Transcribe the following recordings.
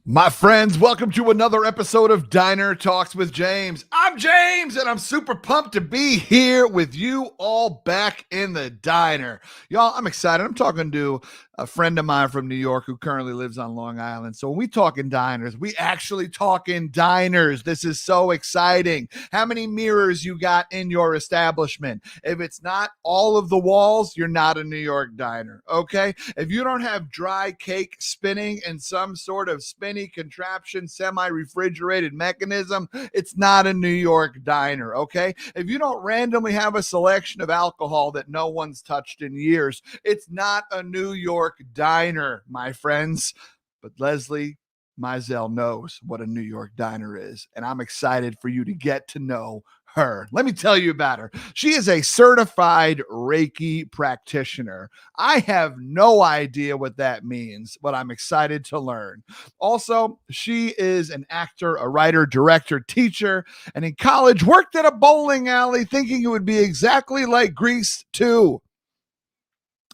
My friends, welcome to another episode of Diner Talks with James. I'm James, and I'm super pumped to be here with you all back in the diner. Y'all, I'm excited. I'm talking to a friend of mine from New York who currently lives on Long Island. So when we talk in diners, we actually talk in diners. This is so exciting. How many mirrors you got in your establishment? If it's not all of the walls, you're not a New York diner, okay? If you don't have dry cake spinning in some sort of spinny contraption, semi-refrigerated mechanism, it's not a New York diner, okay? If you don't randomly have a selection of alcohol that no one's touched in years, it's not a New York diner, my friends. But Leslie Meisel knows what a New York diner is, and I'm excited for you to get to know her. Let me tell you about her. She is a certified Reiki practitioner. I have no idea what that means, but I'm excited to learn. Also, she is an actor, a writer, director, teacher, and in college worked at a bowling alley thinking it would be exactly like Grease 2.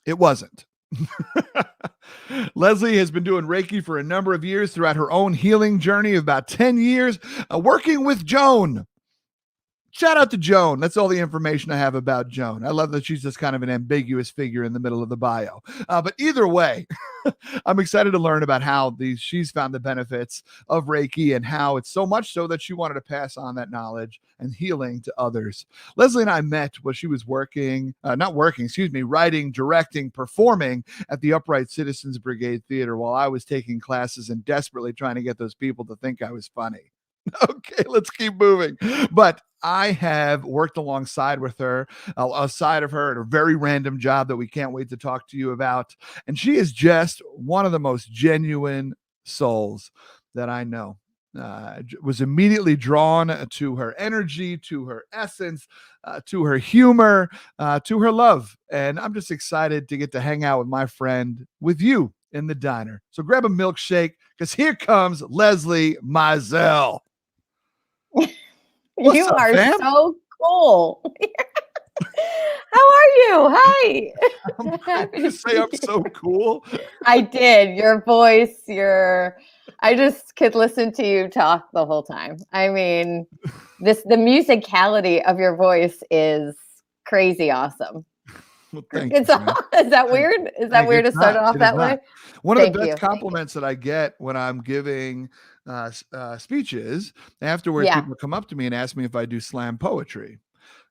It wasn't. Leslie has been doing Reiki for a number of years throughout her own healing journey of about 10 years, working with Joan. Shout out to Joan. That's all the information I have about Joan. I love that she's just kind of an ambiguous figure in the middle of the bio. But either way, I'm excited to learn about how she's found the benefits of Reiki and how it's so much so that she wanted to pass on that knowledge and healing to others. Leslie and I met while she was writing, directing, performing at the Upright Citizens Brigade Theatre while I was taking classes and desperately trying to get those people to think I was funny. Okay, let's keep moving. But I have worked alongside with her, aside of her, at a very random job that we can't wait to talk to you about. And she is just one of the most genuine souls that I know. Was immediately drawn to her energy, to her essence, to her humor, to her love. And I'm just excited to get to hang out with my friend, with you in the diner. So grab a milkshake because here comes Leslie Meisel. You are so cool. How are you? Hi. Did you say I'm so cool? I did. Your voice, I just could listen to you talk the whole time. I mean, the musicality of your voice is crazy awesome. Well, thank you, is that weird? Is that weird to start off that way? One of the best compliments that I get when I'm giving speeches, afterwards people come up to me and ask me if I do slam poetry.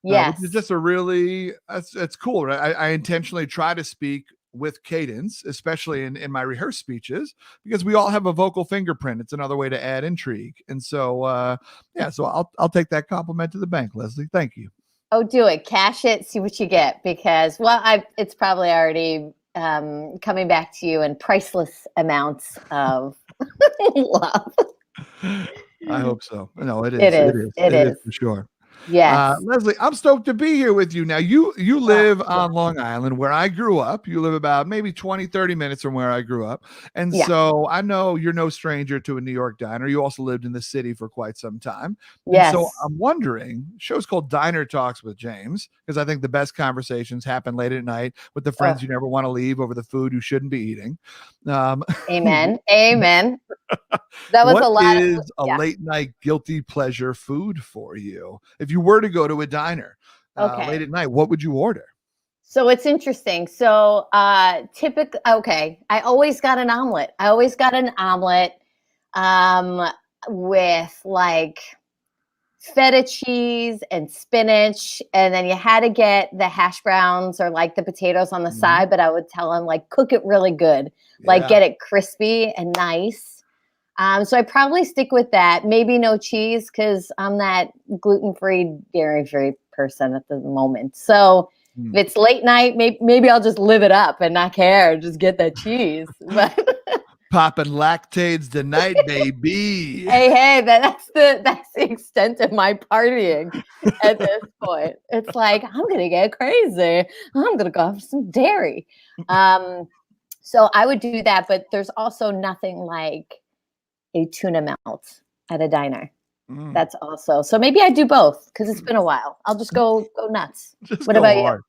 Yes. Which is just a really, it's cool, right? I intentionally try to speak with cadence, especially in my rehearsed speeches, because we all have a vocal fingerprint. It's another way to add intrigue. And so, so I'll take that compliment to the bank, Leslie. Thank you. Oh, do it. Cash it. See what you get. Because, it's probably already coming back to you in priceless amounts of love. I hope so. No, it is. It is for sure. Yes. Leslie, I'm stoked to be here with you. Now, you live on Long Island, where I grew up. You live about maybe 20, 30 minutes from where I grew up. And so I know you're no stranger to a New York diner. You also lived in the city for quite some time. Yes. And so I'm wondering, show's called Diner Talks with James, because I think the best conversations happen late at night with the friends you never want to leave over the food you shouldn't be eating. Amen. Amen. That was a lot. What is a late night guilty pleasure food for you? If you were to go to a diner late at night, what would you order? So it's interesting. So typically, I always got an omelet. With like feta cheese and spinach. And then you had to get the hash browns or like the potatoes on the side. But I would tell them like, cook it really good. Like get it crispy and nice. So I probably stick with that. Maybe no cheese because I'm that gluten-free, dairy-free person at the moment. So if it's late night, maybe I'll just live it up and not care. Just get that cheese. But popping lactates tonight, baby. Hey, that's the extent of my partying at this point. It's like I'm gonna get crazy. I'm gonna go for some dairy. So I would do that, but there's also nothing like a tuna melt at a diner. That's also, so maybe I do both because it's been a while. I'll just go nuts. What about you?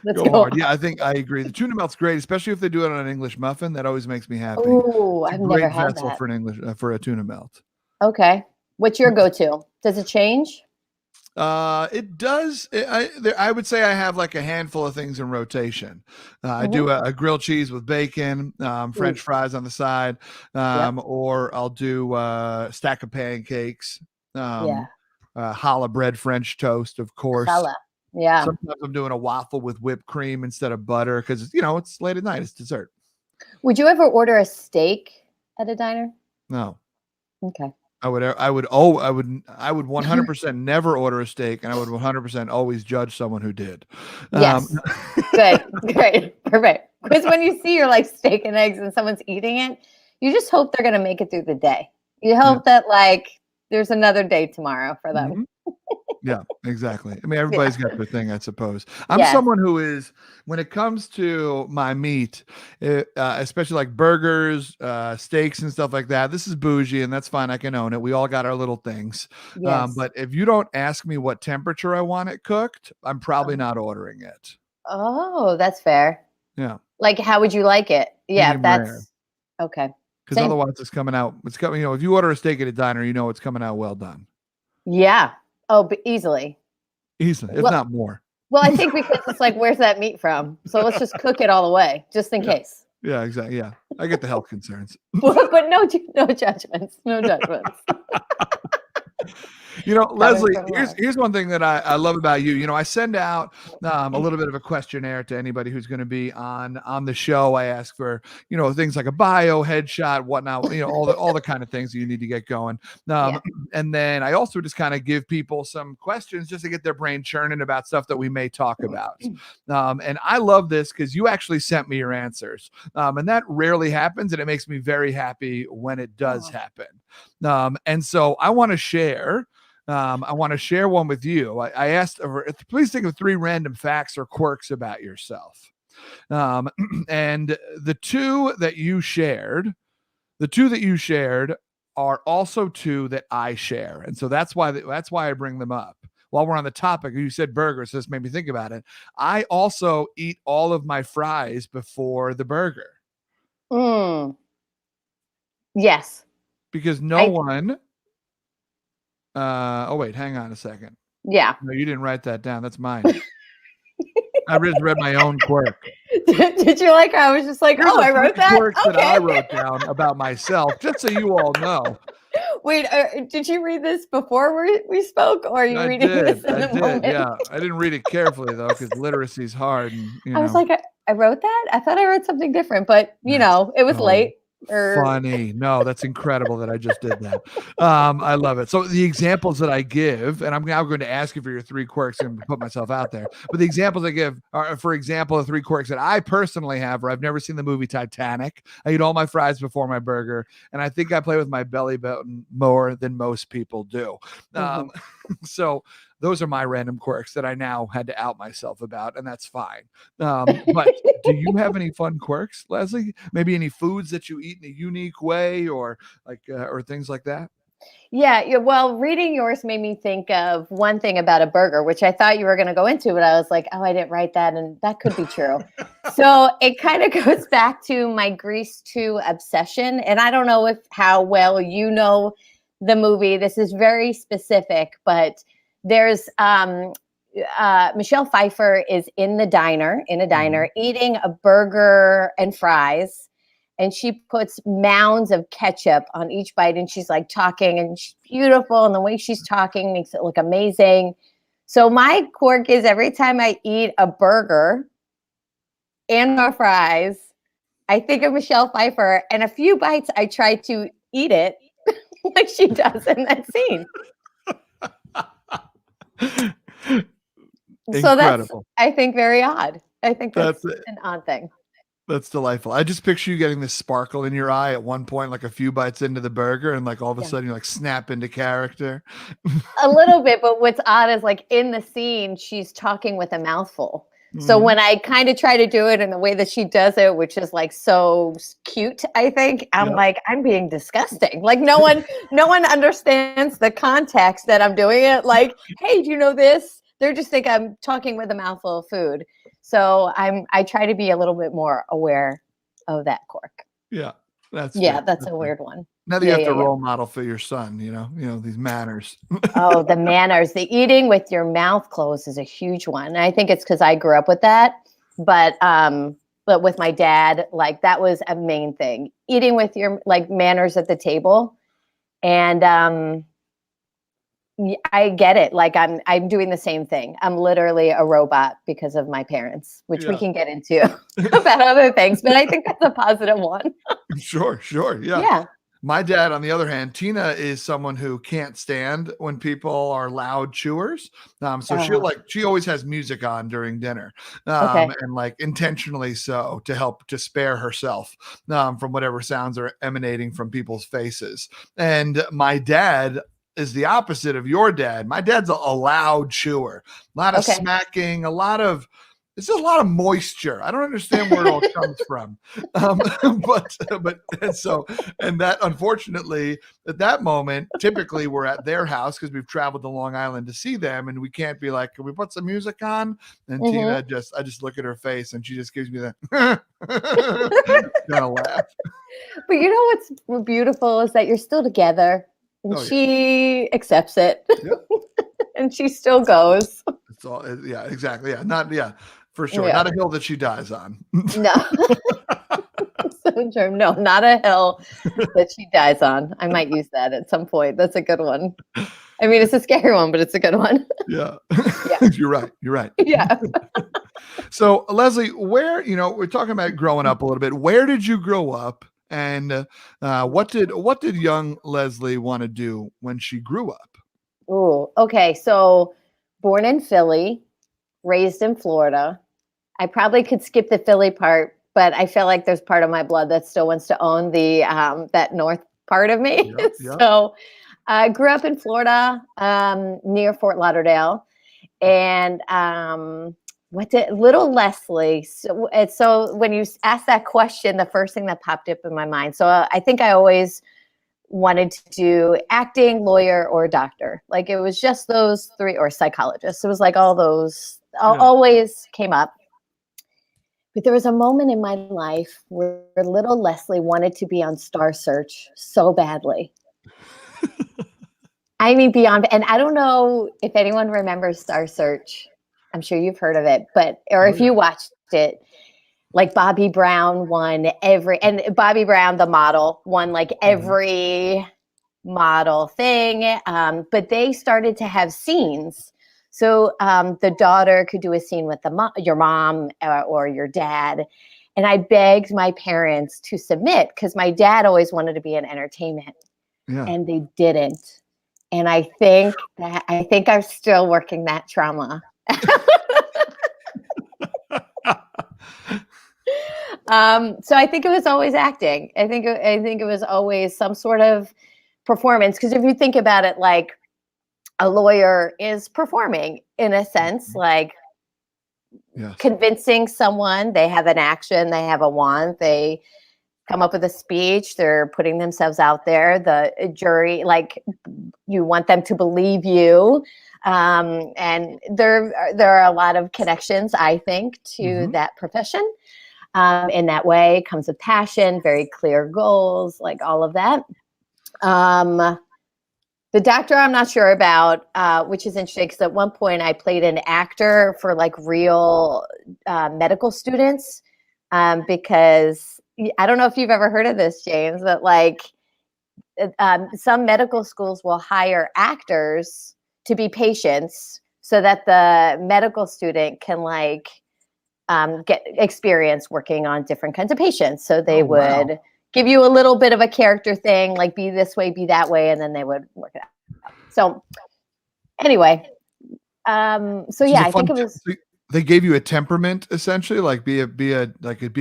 Let's Go go. hard. Yeah, I think I agree. The tuna melt's great, especially if they do it on an English muffin. That always makes me happy. Oh, It's a I've never great had vessel that. for a tuna melt. Okay. What's your go-to? Does it change? It does. I would say I have like a handful of things in rotation. I do a grilled cheese with bacon, French fries on the side, or I'll do a stack of pancakes, challah bread French toast, of course. Challah. Yeah. Sometimes I'm doing a waffle with whipped cream instead of butter because it's late at night. It's dessert. Would you ever order a steak at a diner? No. Okay. I would 100% never order a steak, and I would 100% always judge someone who did. Yes. Good. Great. Perfect. Because when you see your like steak and eggs and someone's eating it, you just hope they're going to make it through the day. You hope that like there's another day tomorrow for them. Mm-hmm. Yeah, exactly. I mean, everybody's got their thing, I suppose. I'm someone who is, when it comes to my meat, especially like burgers, steaks and stuff like that, this is bougie and that's fine. I can own it. We all got our little things. Yes. But if you don't ask me what temperature I want it cooked, I'm probably not ordering it. Oh, that's fair. Yeah. Like, how would you like it? Yeah, Medium rare. Okay. Because otherwise it's coming out. It's coming. If you order a steak at a diner, it's coming out well done. Yeah. Oh, but easily, if not more. Well, I think because it's like, where's that meat from? So let's just cook it all the way, just in case. Yeah, exactly. Yeah, I get the health concerns. But no judgments. No judgments. Leslie, here's one thing that I love about you. I send out a little bit of a questionnaire to anybody who's going to be on the show. I ask for, things like a bio, headshot, whatnot, all the kind of things that you need to get going. And then I also just kind of give people some questions just to get their brain churning about stuff that we may talk about. And I love this because you actually sent me your answers. And that rarely happens. And it makes me very happy when it does happen. And so I want to share. I want to share one with you. I asked, please think of 3 random facts or quirks about yourself. And the two that you shared are also 2 that I share. And so that's why I bring them up. While we're on the topic, you said burgers. So this made me think about it. I also eat all of my fries before the burger. Yes. Because no one. Oh wait, hang on a second. Yeah. No, you didn't write that down. That's mine. I just read my own quirk. Did you like? I was just like, I wrote that. Quirks that I wrote down about myself, just so you all know. Wait, did you read this before we spoke, or are you reading this in the moment? Yeah, I didn't read it carefully though, because literacy is hard. And I was like, I wrote that. I thought I wrote something different, but it was late. Funny. No, that's incredible that I just did that. I love it. So the examples that I give, and I'm now going to ask you for your 3 quirks and put myself out there, but the examples I give are, for example, the 3 quirks that I personally have, where I've never seen the movie Titanic. I eat all my fries before my burger, and I think I play with my belly button more than most people do. So those are my random quirks that I now had to out myself about, and that's fine. But do you have any fun quirks, Leslie? Maybe any foods that you eat in a unique way, or or things like that? Yeah. Well, reading yours made me think of one thing about a burger, which I thought you were going to go into, but I was like, I didn't write that, and that could be true. So it kind of goes back to my Grease 2 obsession, and I don't know how well you know the movie. This is very specific, but there's Michelle Pfeiffer is in a diner eating a burger and fries, and she puts mounds of ketchup on each bite, and she's like talking, and she's beautiful, and the way she's talking makes it look amazing. So my quirk is every time I eat a burger and my fries, I think of Michelle Pfeiffer, and a few bites I try to eat it like she does in that scene. So that's, I think, very odd. I think that's an odd thing. That's delightful. I just picture you getting this sparkle in your eye at one point, like a few bites into the burger, and like all of a sudden you like snap into character. A little bit, but what's odd is like in the scene, she's talking with a mouthful. So when I kind of try to do it in the way that she does it, which is like so cute, I think I'm like, I'm being disgusting. Like no one understands the context that I'm doing it. Like, hey, do you know this? They just think I'm talking with a mouthful of food. So I try to be a little bit more aware of that quirk. Yeah. That's a weird one. Now that you have to role model for your son, these manners. Oh, the manners, the eating with your mouth closed is a huge one. And I think it's because I grew up with that. But with my dad, like that was a main thing. Eating with your like manners at the table. And I get it. Like I'm doing the same thing. I'm literally a robot because of my parents, which we can get into about other things. But I think that's a positive one. Sure. Yeah. Yeah. My dad, on the other hand, Tina is someone who can't stand when people are loud chewers. So she always has music on during dinner, and like intentionally so to help to spare herself from whatever sounds are emanating from people's faces. And my dad is the opposite of your dad. My dad's a loud chewer, a lot of smacking, it's just a lot of moisture. I don't understand where it all comes from. And that unfortunately at that moment, typically we're at their house because we've traveled to Long Island to see them. And we can't be like, can we put some music on? And Tina I just look at her face and she just gives me that kind of laugh. But you know, what's beautiful is that you're still together and she accepts it and she still goes. It's all, exactly. Yeah. For sure. Not a hill that she dies on. No. So true. No, not a hill that she dies on. I might use that at some point. That's a good one. I mean, it's a scary one, but it's a good one. Yeah. You're right. Yeah. So Leslie, where, we're talking about growing up a little bit. Where did you grow up? And what did young Leslie want to do when she grew up? Oh, okay. So born in Philly, raised in Florida. I probably could skip the Philly part, but I feel like there's part of my blood that still wants to own the that north part of me. Yep. So I grew up in Florida, near Fort Lauderdale, and little Leslie. So when you asked that question, the first thing that popped up in my mind. So I think I always wanted to do acting, lawyer, or doctor. Like it was just those three, or psychologist. It was like all those always came up. But there was a moment in my life where little Leslie wanted to be on Star Search so badly. I mean, beyond, and I don't know if anyone remembers Star Search. I'm sure you've heard of it, or if you watched it, like Bobby Brown won and Bobby Brown, the model, won like every model thing. But they started to have scenes. So the daughter could do a scene with your mom or your dad. And I begged my parents to submit because my dad always wanted to be in entertainment and they didn't. And I think I'm still working that trauma. So I think it was always acting. I think it was always some sort of performance. Because if you think about it, like a lawyer is performing in a sense, like convincing someone. They have an action, they have a want, they come up with a speech, they're putting themselves out there. The jury, like you want them to believe you. And there are a lot of connections, I think, to that profession. In that way comes with passion, very clear goals, like all of that. The doctor, I'm not sure about, which is interesting because at one point I played an actor for like real medical students because I don't know if you've ever heard of this, James, but like some medical schools will hire actors to be patients so that the medical student can like get experience working on different kinds of patients. So they would give you a little bit of a character thing, like be this way, be that way, and then they would work it out. So anyway, I think it was. They gave you a temperament essentially, like be a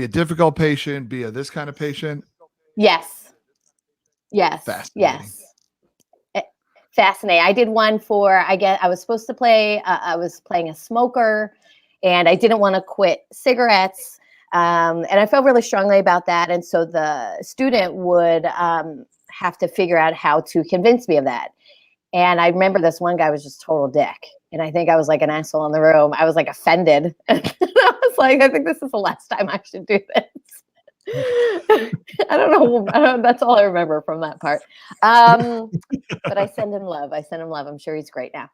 difficult patient, be a this kind of patient. Yes. Fascinating. I did one for, I was supposed to play, I was playing a smoker and I didn't want to quit cigarettes. And I felt really strongly about that. And so the student would have to figure out how to convince me of that. And I remember this one guy was just total dick. And I think I was like an asshole in the room. I was like offended. And I was was like, I think this is the last time I should do this. I don't know. That's all I remember from that part. But I send him love. I'm sure he's great now.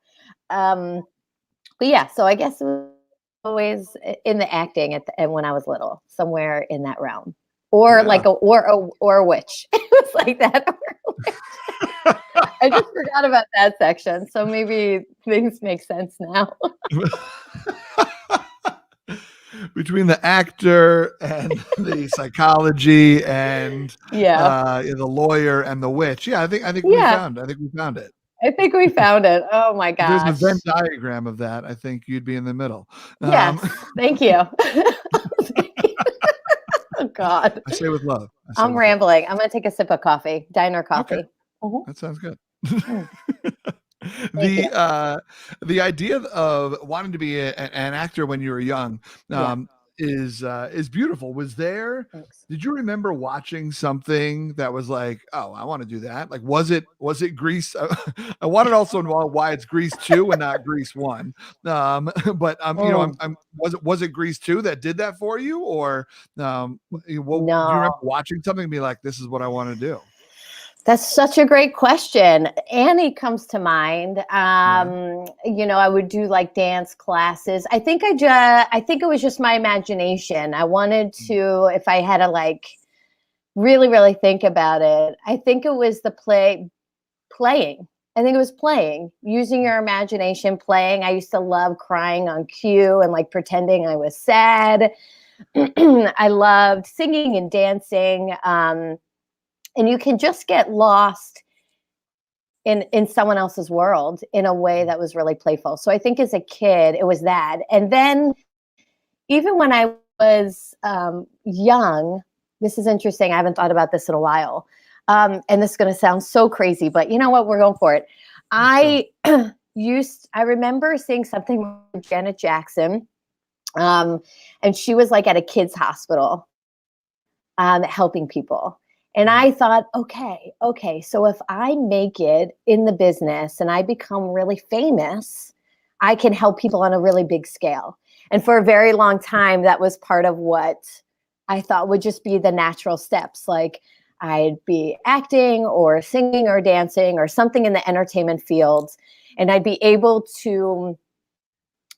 But yeah, so I guess it was always in the acting and when I was little, somewhere in that realm, or like a witch. It was like that. I just forgot about that section, so maybe things make sense now. Between the actor and the psychology and the lawyer and the witch, I think we found it. I think we found it. Oh my gosh! There's a Venn diagram of that. I think you'd be in the middle. Yes, thank you. Oh God! I say with love. I'm rambling. I'm gonna take a sip of coffee. Diner coffee. Okay. That sounds good. The idea of wanting to be an actor when you were young is beautiful. Did you remember watching something that was like, oh, I want to do that? Like, was it Grease? I wanted also to know why it's Grease 2 and not Grease 1. Was it Grease 2 that did that for you, or no. Do you remember watching something and be like, this is what I want to do? That's such a great question. Annie comes to mind. I would do like dance classes. I think it was just my imagination. I wanted to, if I had to like really, really think about it, I think it was the playing. I think it was playing, using your imagination, playing. I used to love crying on cue and like pretending I was sad. I loved singing and dancing. And you can just get lost in someone else's world in a way that was really playful. So I think as a kid, it was that. And then even when I was young, this is interesting. I haven't thought about this in a while. And this is going to sound so crazy, but you know what? We're going for it. I remember seeing something with Janet Jackson. And she was like at a kid's hospital helping people. And I thought, okay, so if I make it in the business and I become really famous, I can help people on a really big scale. And for a very long time, that was part of what I thought would just be the natural steps. Like I'd be acting or singing or dancing or something in the entertainment field. And I'd be able to,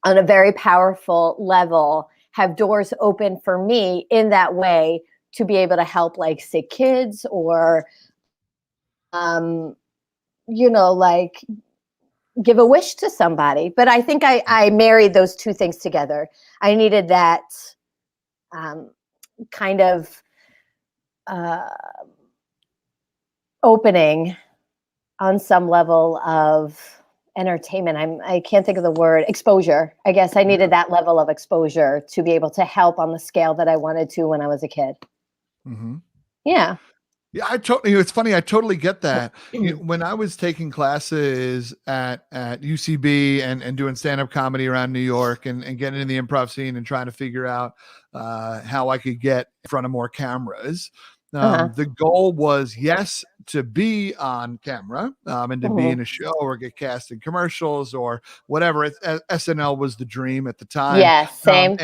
on a very powerful level, have doors open for me in that way to be able to help like sick kids or, like give a wish to somebody. But I think I married those two things together. I needed that kind of opening on some level of entertainment. I can't think of the word, exposure. I guess I needed that level of exposure to be able to help on the scale that I wanted to when I was a kid. Mm-hmm. Yeah. Yeah, it's funny. I totally get that. When I was taking classes at UCB and doing stand-up comedy around New York and getting in the improv scene and trying to figure out how I could get in front of more cameras. The goal was, yes, to be on camera and to be in a show or get cast in commercials or whatever. SNL was the dream at the time. Yeah, same.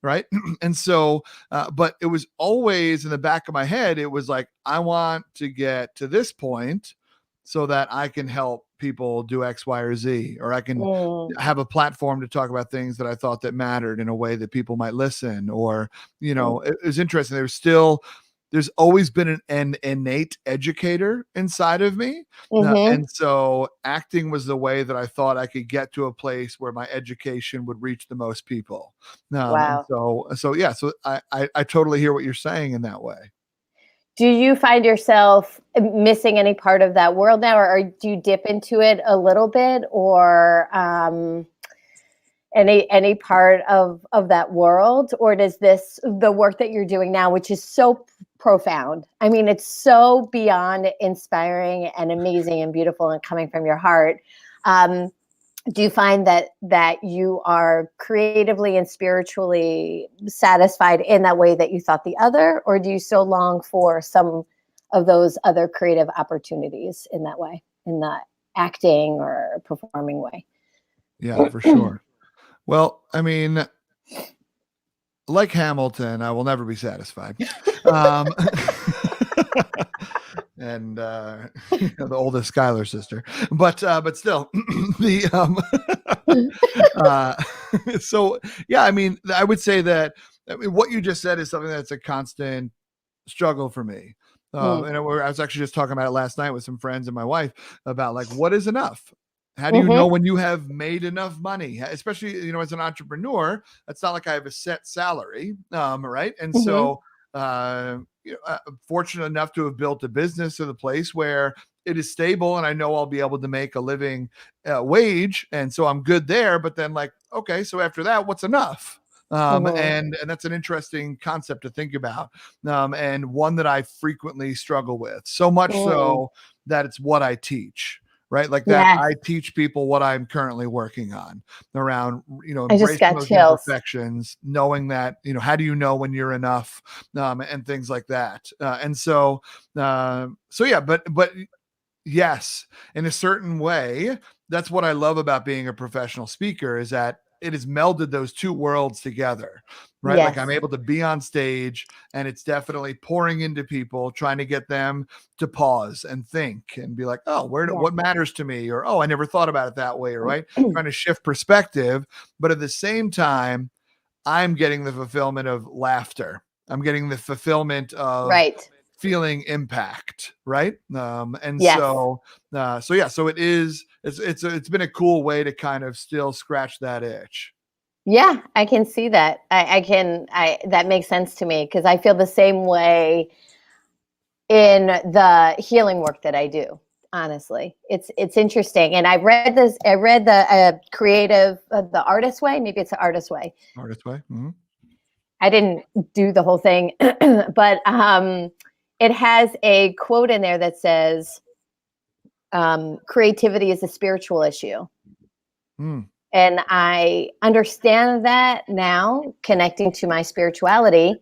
Right. And so, but it was always in the back of my head, it was like, I want to get to this point so that I can help people do X, Y, or Z, or I can have a platform to talk about things that I thought that mattered in a way that people might listen. Or, it was interesting. There's always been an innate educator inside of me. And so acting was the way that I thought I could get to a place where my education would reach the most people. Wow. And so I totally hear what you're saying in that way. Do you find yourself missing any part of that world now, or do you dip into it a little bit, or any part of that world? Or does the work that you're doing now, which is so profound, I mean, it's so beyond inspiring and amazing and beautiful and coming from your heart, do you find that you are creatively and spiritually satisfied in that way that you thought the other, or do you still long for some of those other creative opportunities in that way, in the acting or performing way? Yeah, for sure. Well, I mean, like Hamilton, I will never be satisfied. Um, and the oldest Schuyler sister, but still, so yeah, I mean, I would say that what you just said is something that's a constant struggle for me. And I was actually just talking about it last night with some friends and my wife about like, what is enough? How do you know when you have made enough money? Especially, as an entrepreneur, it's not like I have a set salary, right? And so, I'm fortunate enough to have built a business to the place where it is stable and I know I'll be able to make a living wage. And so I'm good there. But then like, okay, so after that, what's enough? And that's an interesting concept to think about, and one that I frequently struggle with, so much so that it's what I teach, right? Like that I teach people what I'm currently working on around, embracing those imperfections, knowing that, how do you know when you're enough, and things like that. And so yeah, but yes, in a certain way, that's what I love about being a professional speaker, is that it has melded those two worlds together, right? Like I'm able to be on stage and it's definitely pouring into people, trying to get them to pause and think and be like, oh, what matters to me? Or, oh, I never thought about it that way. Or, right. Trying to shift perspective. But at the same time, I'm getting the fulfillment of laughter. I'm getting the fulfillment of feeling impact, right? So it's been a cool way to kind of still scratch that itch. Yeah, I can see that. That makes sense to me, because I feel the same way in the healing work that I do. Honestly, it's interesting. And I read the creative, the artist way. Maybe it's the artist way. Artist way. Mm-hmm. I didn't do the whole thing, but it has a quote in there that says, creativity is a spiritual issue. And I understand that now, connecting to my spirituality.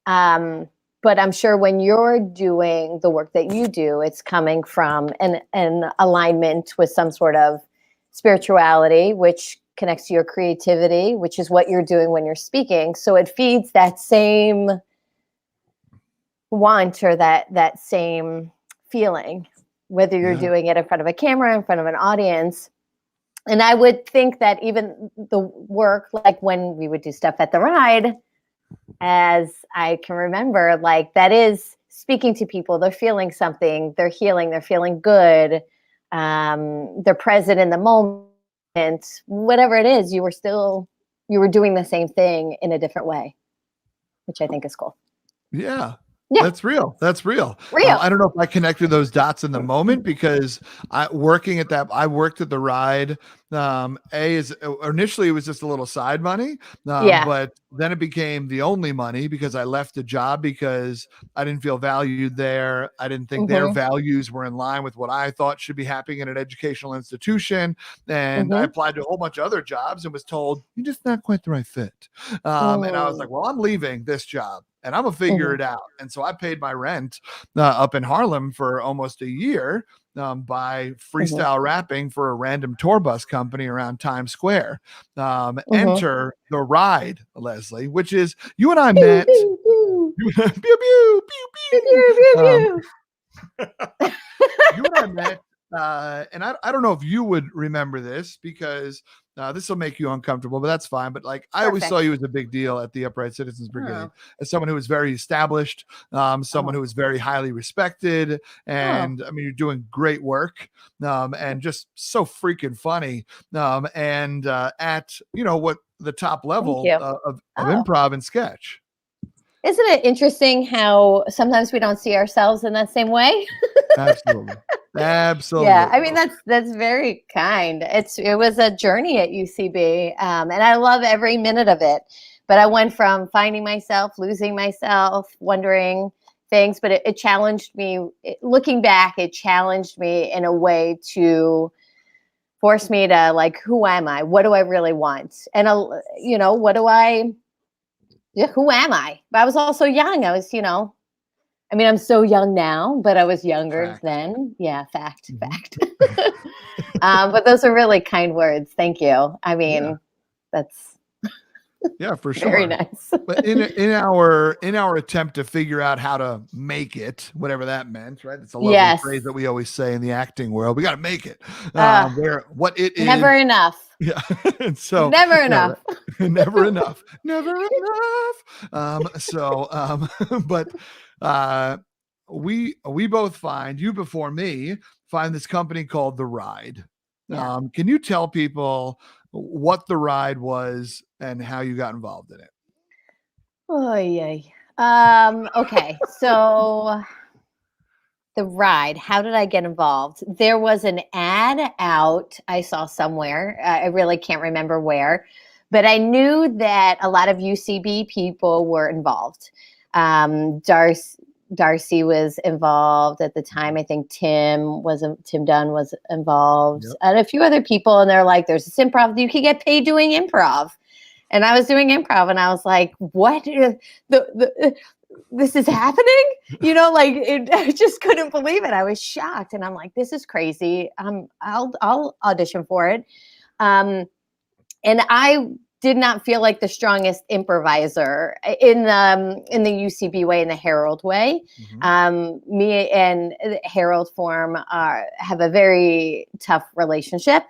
But I'm sure when you're doing the work that you do, it's coming from an alignment with some sort of spirituality, which connects to your creativity, which is what you're doing when you're speaking. So it feeds that same want, or that same feeling, whether you're doing it in front of a camera, in front of an audience. And I would think that even the work, like when we would do stuff at the Ride, as I can remember, like that is speaking to people. They're feeling something, they're healing, they're feeling good. They're present in the moment, whatever it is, you were doing the same thing in a different way, which I think is cool. Yeah. That's real. I don't know if I connected those dots in the moment, because I worked at the Ride. Initially it was just a little side money, but then it became the only money, because I left the job because I didn't feel valued there. I didn't think their values were in line with what I thought should be happening in an educational institution. And I applied to a whole bunch of other jobs and was told, you're just not quite the right fit. And I was like, well, I'm leaving this job and I'm gonna figure it out. And so I paid my rent up in Harlem for almost a year, by freestyle rapping for a random tour bus company around Times Square. Enter the Ride, Leslie, which is, you and I met. You and I met, and I don't know if you would remember this, because this will make you uncomfortable, but that's fine. But like, I always saw you as a big deal at the Upright Citizens Brigade, as someone who was very established, someone who was very highly respected. And I mean, you're doing great work, and just so freaking funny. And at, what the top level of improv and sketch. Isn't it interesting how sometimes we don't see ourselves in that same way? Absolutely. Yeah, I mean, that's very kind. It was a journey at UCB, and I love every minute of it. But I went from finding myself, losing myself, wondering things, but it challenged me. Looking back, it challenged me in a way to force me to, like, who am I? What do I really want? And who am I? But I was also young. I was, I mean, I'm so young now, but I was younger then. Yeah, fact. But those are really kind words. Thank you. I mean, that's Yeah, for sure. Very nice. But in our attempt to figure out how to make it, whatever that meant, right? It's a lovely phrase that we always say in the acting world. We got to make it. What it is. Never enough. Yeah. And so never enough. Right. Never enough. Never enough. But we both find, you before me, find this company called The Ride. Yeah. Can you tell people what The Ride was and how you got involved in it? Oh, yay. Okay. So The Ride, how did I get involved? There was an ad out I saw somewhere. I really can't remember where, but I knew that a lot of UCB people were involved. Darcy was involved at the time. I think Tim Dunn was involved, and a few other people. And they're like, "There's this improv. You can get paid doing improv." And I was doing improv, and I was like, "What? This is happening?" I just couldn't believe it. I was shocked, and I'm like, "This is crazy." I'll audition for it. And I did not feel like the strongest improviser in the UCB way, in the Herald way. Mm-hmm. Me and Herald Form have a very tough relationship.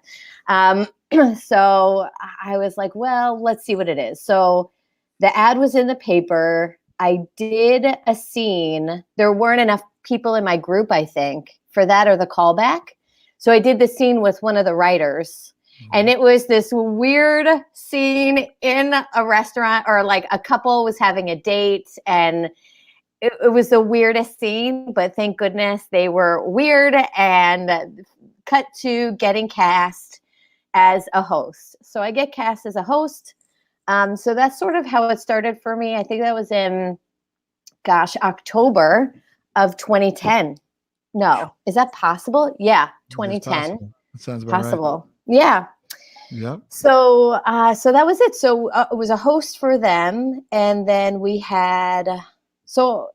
So I was like, well, let's see what it is. So the ad was in the paper. I did a scene. There weren't enough people in my group, I think, for that or the callback. So I did the scene with one of the writers. And it was this weird scene in a restaurant, or like a couple was having a date, and it was the weirdest scene, but thank goodness they were weird, and cut to getting cast as a host. So I get cast as a host. So that's sort of how it started for me. I think that was in, October of 2010. No, is that possible? Yeah, 2010. That sounds about possible. Right. Yeah. Yep. So that was it. So it was a host for them, and then we had. So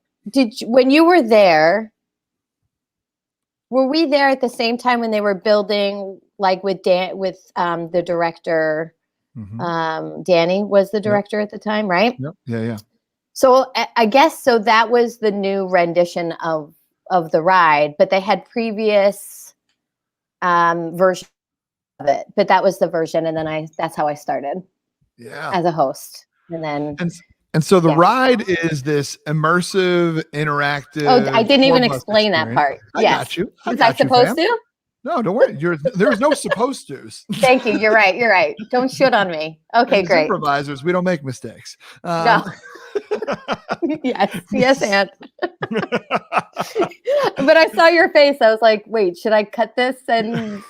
when you were there, were we there at the same time when they were building, like with the director? Mm-hmm. Danny was the director at the time, right? Yep. Yeah. So I guess so. That was the new rendition of The Ride, but they had previous versions of it, but that was the version, and then that's how I started. Yeah, as a host, and then and so The Ride is this immersive, interactive. Oh, I didn't even explain that part. I got you. Was I supposed to? No, don't worry. There's no supposed to's. Thank you. You're right. Don't shit on me. Okay, as great. Improvisers, we don't make mistakes. No. Yes, Aunt. But I saw your face. I was like, wait, should I cut this? And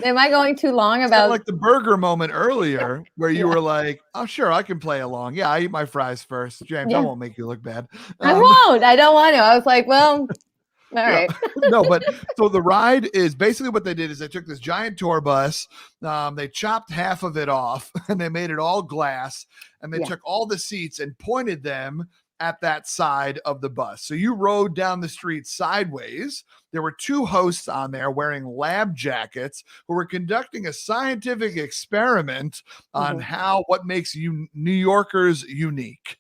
am I going too long about like the burger moment earlier where you were like, oh, sure, I can play along. Yeah, I eat my fries first. James, I won't make you look bad. I won't. I don't want to. I was like, well, all right. No, but so The Ride is basically what they did is they took this giant tour bus, they chopped half of it off, and they made it all glass, and they took all the seats and pointed them at that side of the bus. So you rode down the street sideways. There were two hosts on there wearing lab jackets who were conducting a scientific experiment on what makes you New Yorkers unique.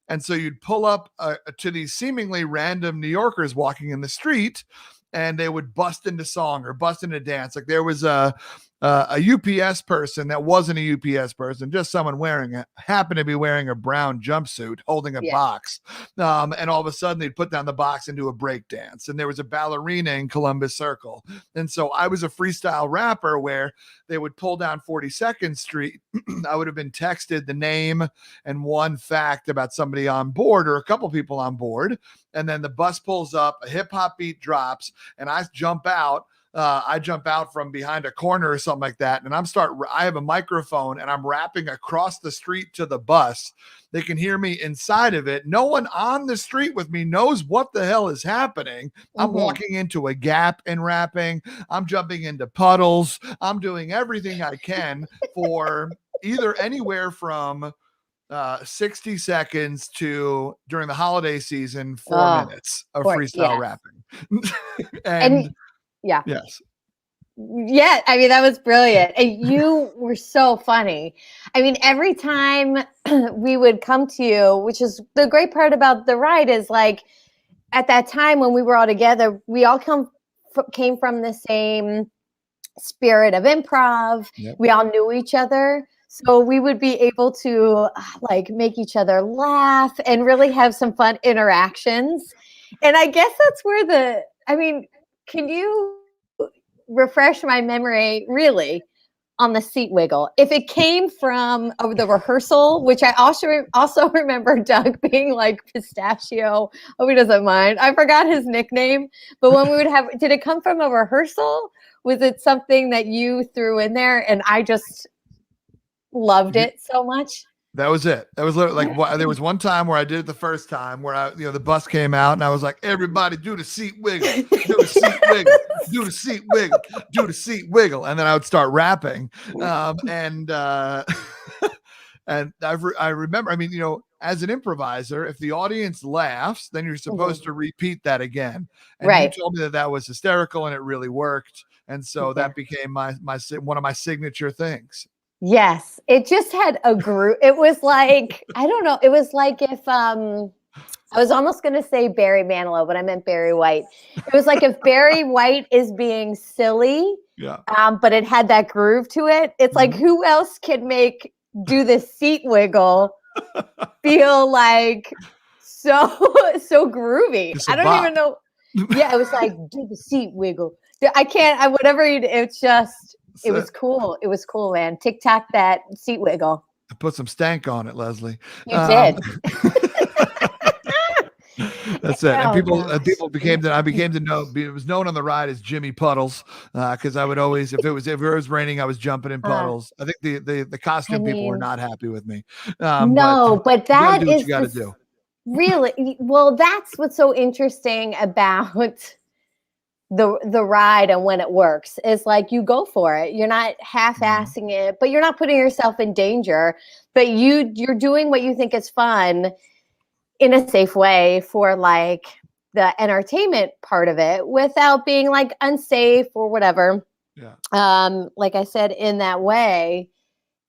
And so you'd pull up to these seemingly random New Yorkers walking in the street, and they would bust into song or bust into dance. Like there was a UPS person that wasn't a UPS person, just someone happened to be wearing a brown jumpsuit holding a box. And all of a sudden they'd put down the box and do a break dance. And there was a ballerina in Columbus Circle. And so I was a freestyle rapper where they would pull down 42nd Street. I would have been texted the name and one fact about somebody on board or a couple people on board. And then the bus pulls up, a hip hop beat drops, and I jump out. I jump out from behind a corner or something like that. And I have a microphone and I'm rapping across the street to the bus. They can hear me inside of it. No one on the street with me knows what the hell is happening. I'm walking into a gap and rapping. I'm jumping into puddles. I'm doing everything I can for either anywhere from 60 seconds to, during the holiday season, 4 minutes of freestyle rapping. and yeah. Yes. Yeah, I mean, that was brilliant. And you were so funny. I mean, every time we would come to you, which is the great part about the ride, is like at that time when we were all together, we all came from the same spirit of improv. Yep. We all knew each other. So we would be able to like make each other laugh and really have some fun interactions. And I guess that's where can you refresh my memory really on the seat wiggle? If it came from the rehearsal, which I also remember Doug being like pistachio. Oh, he doesn't mind. I forgot his nickname. But when we would have, did it come from a rehearsal? Was it something that you threw in there and I just loved it so much? That was it. That was literally like, there was one time where I did it the first time where the bus came out and I was like, everybody do the seat wiggle, do the seat wiggle, do the seat wiggle, do the seat wiggle. And then I would start rapping. And I remember, I mean, as an improviser, if the audience laughs, then you're supposed to repeat that again. And right. You told me that was hysterical and it really worked. And so that became one of my signature things. Yes, it just had a group. It was like, I don't know. It was like if I was almost going to say Barry Manilow, but I meant Barry White. It was like if Barry White is being silly, but it had that groove to it. It's like, who else can do the seat wiggle feel like so groovy? I don't even know. Yeah, it was like, do the seat wiggle. Whatever you do, it's just... It was cool. It was cool, man. TikTok that seat wiggle. I put some stank on it, Leslie. You did. That's it. And people became to know. It was known on the ride as Jimmy Puddles because I would always, if it was raining, I was jumping in puddles. I think the costume people were not happy with me. But that is what you got to do. Really, well, that's what's so interesting about the ride and when it works is like you go for it. You're not half-assing it, but you're not putting yourself in danger. But you're doing what you think is fun in a safe way for like the entertainment part of it without being like unsafe or whatever. Yeah. Like I said, in that way.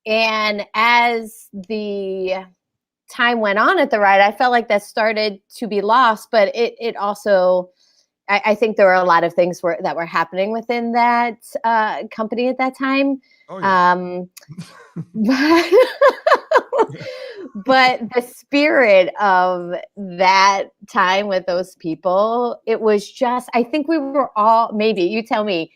And as the time went on at the ride, I felt like that started to be lost, but it also... I think there were a lot of things that were happening within that company at that time. Oh, yeah. But the spirit of that time with those people, it was just, I think we were all, maybe you tell me,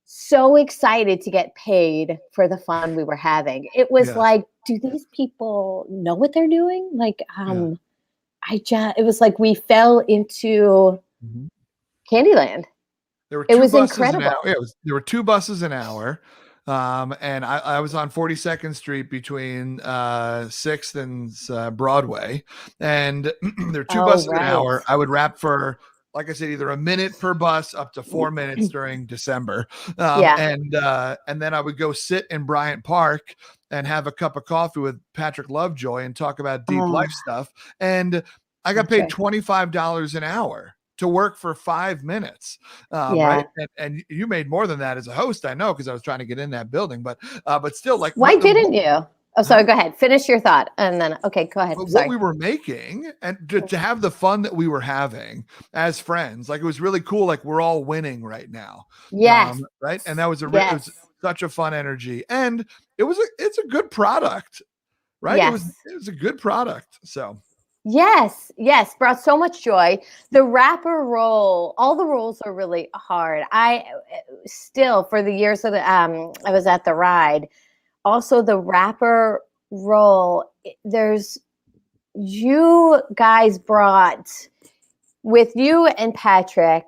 so excited to get paid for the fun we were having. It was like, do these people know what they're doing? Like, it was like we fell into... Candyland. It was incredible. There were 2 buses an hour. And I was on 42nd Street between 6th and Broadway. And there are 2 buses an hour. I would rap for, like I said, either a minute per bus up to 4 minutes during December. And then I would go sit in Bryant Park and have a cup of coffee with Patrick Lovejoy and talk about deep life stuff. And I got paid $25 an hour to work for 5 minutes. Right. And you made more than that as a host, I know, because I was trying to get in that building, but still, like, why didn't you? Oh, sorry, go ahead. Finish your thought. And then, okay, go ahead. What we were making and to have the fun that we were having as friends, like it was really cool. Like we're all winning right now. Yes. Right. And that was it was such a fun energy, and it's a good product, right? Yes. It was a good product. So yes, brought so much joy. The rapper role, all the roles are really hard. I still, for the years of I was at the ride, also the rapper role, you guys brought, with you and Patrick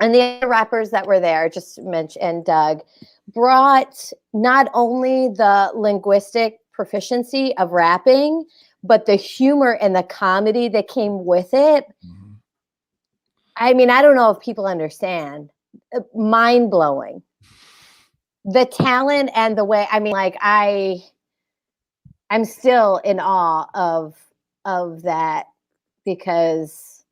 and the other rappers that were there, just mentioned, and Doug, brought not only the linguistic proficiency of rapping, but the humor and the comedy that came with it. Mm-hmm. I mean, I don't know if people understand. Mind blowing. The talent and the way, I mean, like I'm still in awe of that, because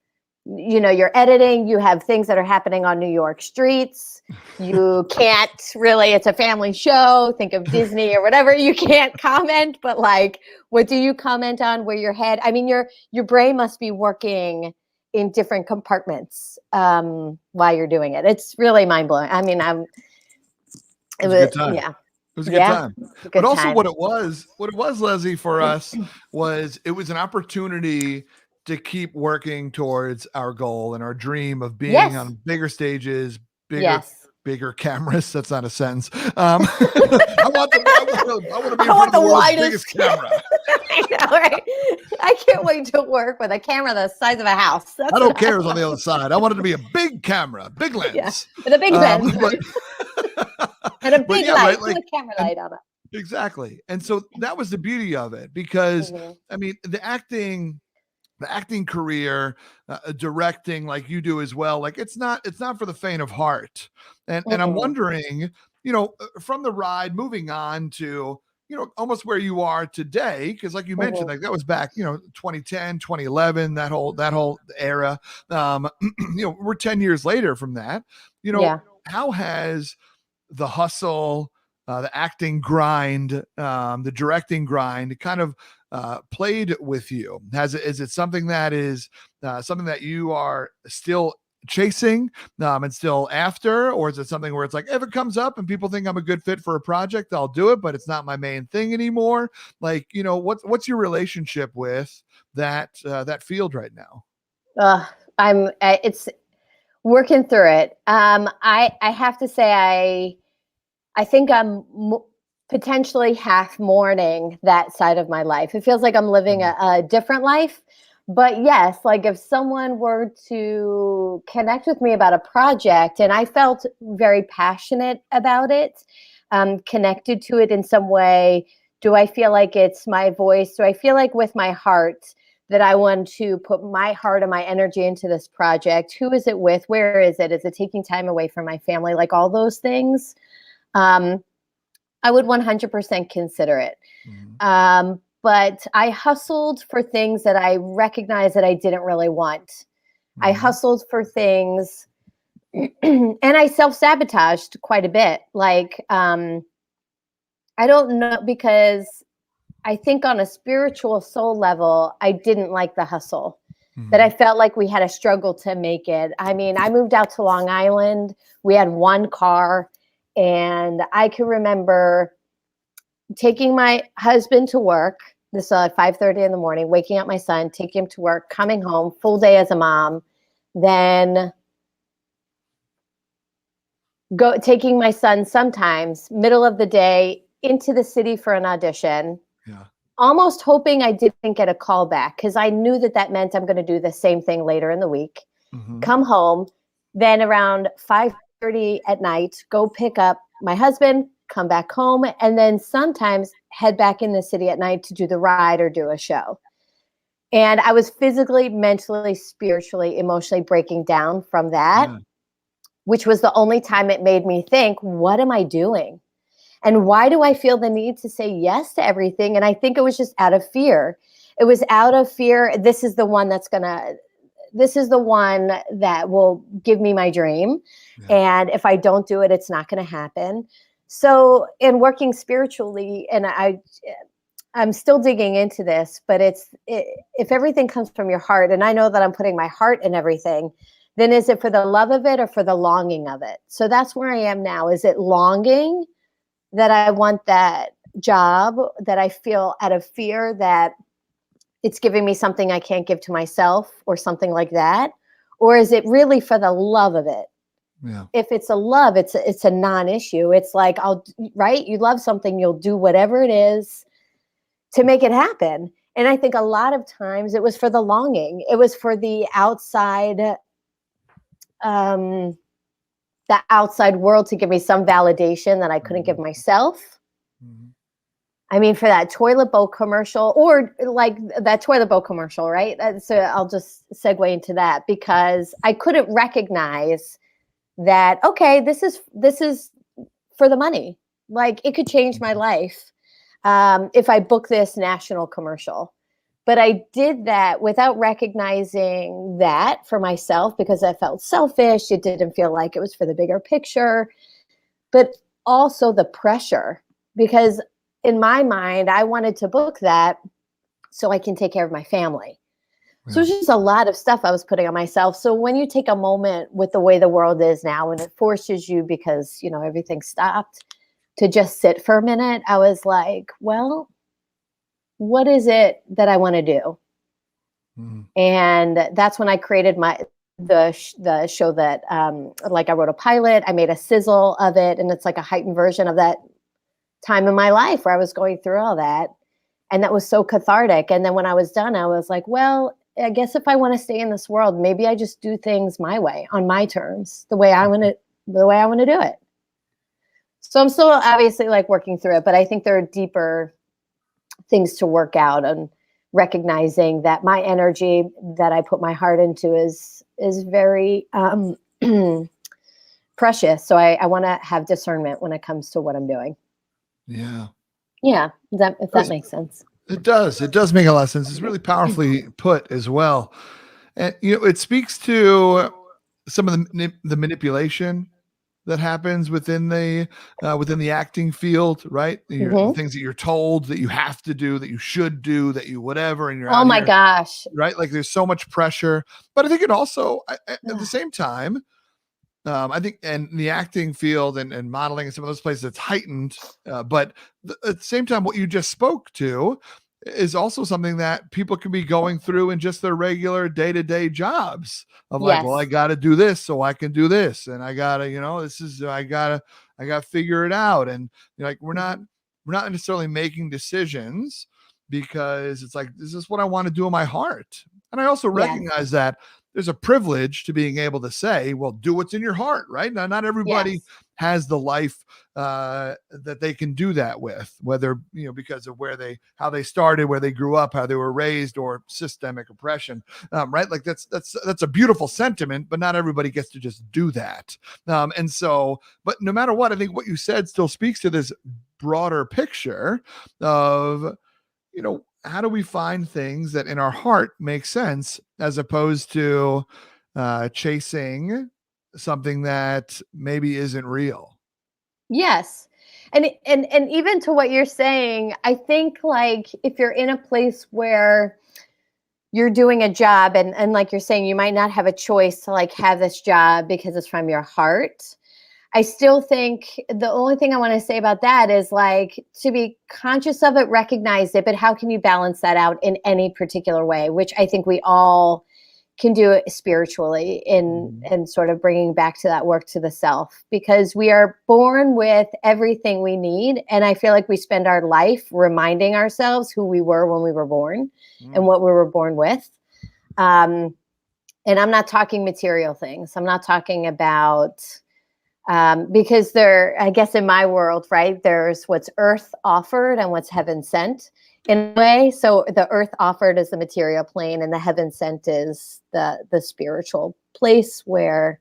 you're editing, you have things that are happening on New York streets. You can't really, it's a family show, think of Disney or whatever, you can't comment, but like, what do you comment on, where your head, I mean, your brain must be working in different compartments while you're doing it. It's really mind blowing. I mean, it was a good time. Yeah. It was a good time. But also time. what it was, Leslie, for us was it was an opportunity to keep working towards our goal and our dream of being on bigger stages, bigger cameras. That's not a sentence. I want to be in front of the world's biggest camera. I know, right? I can't wait to work with a camera the size of a house. I don't care who's on the other side. I want it to be a big camera, big lens. With a big lens. And a big light, with a camera light on it. Exactly. And so that was the beauty of it, because I mean, the acting career, directing like you do as well, like it's not for the faint of heart. And I'm wondering, from the ride moving on to, almost where you are today, because like you mentioned, like that was back, 2010, 2011, that whole era. We're 10 years later from that. How has the hustle, the acting grind, the directing grind kind of played with you? Is it something that is something that you are still chasing and still after, or is it something where it's like, if it comes up and people think I'm a good fit for a project, I'll do it, but it's not my main thing anymore? Like, what's your relationship with that field right now? It's working through it. I have to say, I think I'm potentially half mourning that side of my life. It feels like I'm living a different life. But yes, like if someone were to connect with me about a project and I felt very passionate about it, connected to it in some way, do I feel like it's my voice? Do I feel like with my heart that I want to put my heart and my energy into this project? Who is it with? Where is it? Is it taking time away from my family? Like all those things. I would 100% consider it. But I hustled for things that I recognized that I didn't really want. I hustled for things and I self-sabotaged quite a bit. Like, I don't know, because I think on a spiritual soul level, I didn't like the hustle, that I felt like we had a struggle to make it. I mean, I moved out to Long Island. We had one car, and I can remember taking my husband to work. This is at 5:30 in the morning, waking up my son, taking him to work, coming home, full day as a mom, then taking my son sometimes middle of the day into the city for an audition, almost hoping I didn't get a call back, because I knew that meant I'm going to do the same thing later in the week. Come home, then around 5:30 at night, go pick up my husband, come back home, and then sometimes head back in the city at night to do the ride or do a show. And I was physically, mentally, spiritually, emotionally breaking down from that, which was the only time it made me think, what am I doing? And why do I feel the need to say yes to everything? And I think it was just out of fear. It was out of fear. This is the one that will give me my dream. And if I don't do it, it's not going to happen. So in working spiritually, and I'm still digging into this, but if everything comes from your heart, and I know that I'm putting my heart in everything, then is it for the love of it or for the longing of it? So that's where I am now. Is it longing that I want that job, that I feel out of fear that it's giving me something I can't give to myself or something like that? Or is it really for the love of it? If it's a love, it's a non-issue. It's like, you love something, you'll do whatever it is to make it happen. And I think a lot of times it was for the longing. It was for the outside world to give me some validation that I couldn't give myself. I mean, for that toilet bowl commercial, or like that toilet bowl commercial, right? So I'll just segue into that, because I couldn't recognize that, okay, this is for the money. Like, it could change my life if I book this national commercial. But I did that without recognizing that for myself, because I felt selfish. It didn't feel like it was for the bigger picture, but also the pressure, because in my mind, I wanted to book that so I can take care of my family. Yeah. So it's just a lot of stuff I was putting on myself. So when you take a moment with the way the world is now, and it forces you, because, you know, everything stopped, to just sit for a minute, I was like, well, what is it that I want to do? And that's when I created the show that, like, I wrote a pilot, I made a sizzle of it, and it's like a heightened version of that time in my life where I was going through all that. And that was so cathartic. And then when I was done, I was like, well, I guess if I want to stay in this world, maybe I just do things my way, on my terms, the way I want to do it. So I'm still obviously like working through it, but I think there are deeper things to work out, and recognizing that my energy that I put my heart into is very precious. So I want to have discernment when it comes to what I'm doing. Yeah. Yeah. If that makes sense. It does. It does make a lot of sense. It's really powerfully put as well. And, you know, it speaks to some of the manipulation that happens within the acting field, right? The things that you're told that you have to do, that you should do, that you whatever, and you're oh my gosh, right? Like, there's so much pressure, but I think it also at the same time, I think, and the acting field and modeling and some of those places, it's heightened, but at the same time, what you just spoke to is also something that people can be going through in just their regular day-to-day jobs of like, well, I got to do this so I can do this. And I gotta, you know, I gotta figure it out. And like, we're not necessarily making decisions because it's like, this is what I want to do in my heart. And I also recognize that there's a privilege to being able to say, well, do what's in your heart, right? Now, not everybody has the life that they can do that with, whether, you know, because of how they started, where they grew up, how they were raised, or systemic oppression, right? Like, that's a beautiful sentiment, but not everybody gets to just do that. And so, but no matter what, I think what you said still speaks to this broader picture of, you know, how do we find things that in our heart make sense, as opposed to chasing something that maybe isn't real? Yes. And even to what you're saying, I think, like, if you're in a place where you're doing a job, and like you're saying, you might not have a choice to like have this job because it's from your heart. I still think the only thing I want to say about that is, like, to be conscious of it, recognize it, but how can you balance that out in any particular way, which I think we all can do it spiritually in sort of bringing back to that work to the self, because we are born with everything we need. And I feel like we spend our life reminding ourselves who we were when we were born and what we were born with. And I'm not talking material things. I'm not talking about, because I guess in my world, right, there's what's earth offered and what's heaven sent in a way. So the earth offered is the material plane, and the heaven sent is the spiritual place where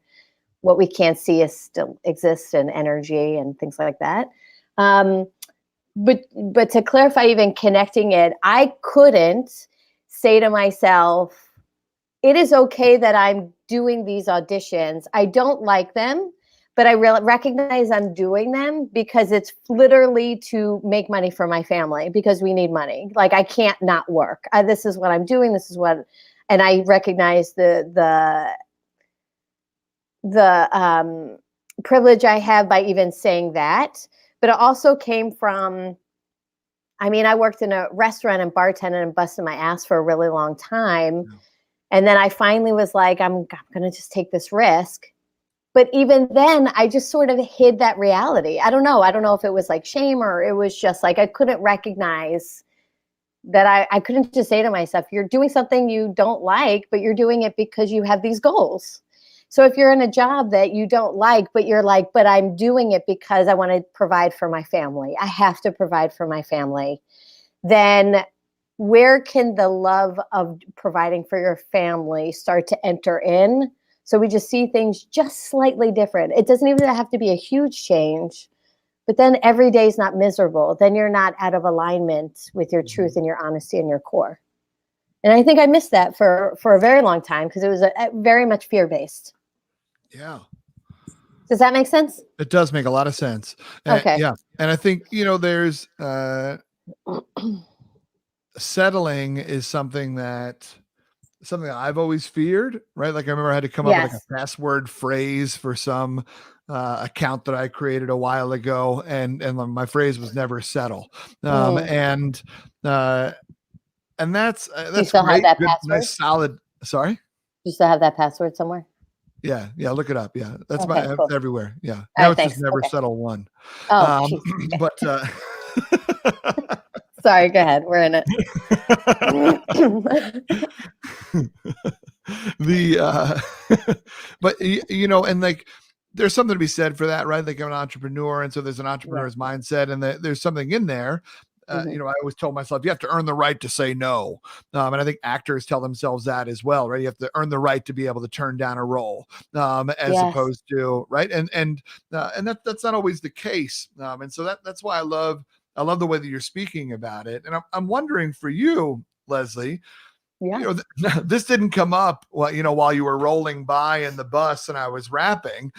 what we can't see is still exists, and energy and things like that. But to clarify, even connecting it, I couldn't say to myself, it is okay that I'm doing these auditions. I don't like them, but I recognize I'm doing them because it's literally to make money for my family, because we need money. Like, I can't not work. This is what I'm doing. This is what, and I recognize the privilege I have by even saying that. But it also came from, I mean, I worked in a restaurant and bartended and busted my ass for a really long time. Yeah. And then I finally was like, I'm going to just take this risk. But even then, I just sort of hid that reality. I don't know if it was like shame, or it was just like I couldn't recognize that. I couldn't just say to myself, you're doing something you don't like, but you're doing it because you have these goals. So if you're in a job that you don't like, but you're like, but I'm doing it because I want to provide for my family, I have to provide for my family, then where can the love of providing for your family start to enter in? So we just see things just slightly different. It doesn't even have to be a huge change, but then every day is not miserable. Then you're not out of alignment with your truth and your honesty and your core. And I think I missed that for a very long time because it was very much fear-based. Yeah. Does that make sense? It does make a lot of sense. Okay. Yeah. And I think, there's settling is something that I've always feared, right? Like I remember I had to come up with like a password phrase for some account that I created a while ago, and my phrase was never settle. And that's you still great. have that Good, password? nice, solid. Sorry. You still have that password somewhere? Yeah, look it up. Yeah, that's cool. everywhere. Yeah, now it's thanks. just never settle one. Oh, but sorry. Go ahead. We're in it. But and like there's something to be said for that, right? Like I'm an entrepreneur, and so there's an entrepreneur's mindset, and there's something in there. I always told myself you have to earn the right to say no. And I think actors tell themselves that as well, right? You have to earn the right to be able to turn down a role, as opposed to, right. And that's not always the case. And so that's why I love the way that you're speaking about it. And I'm wondering for you, Leslie, this didn't come up while you were rolling by in the bus and I was rapping.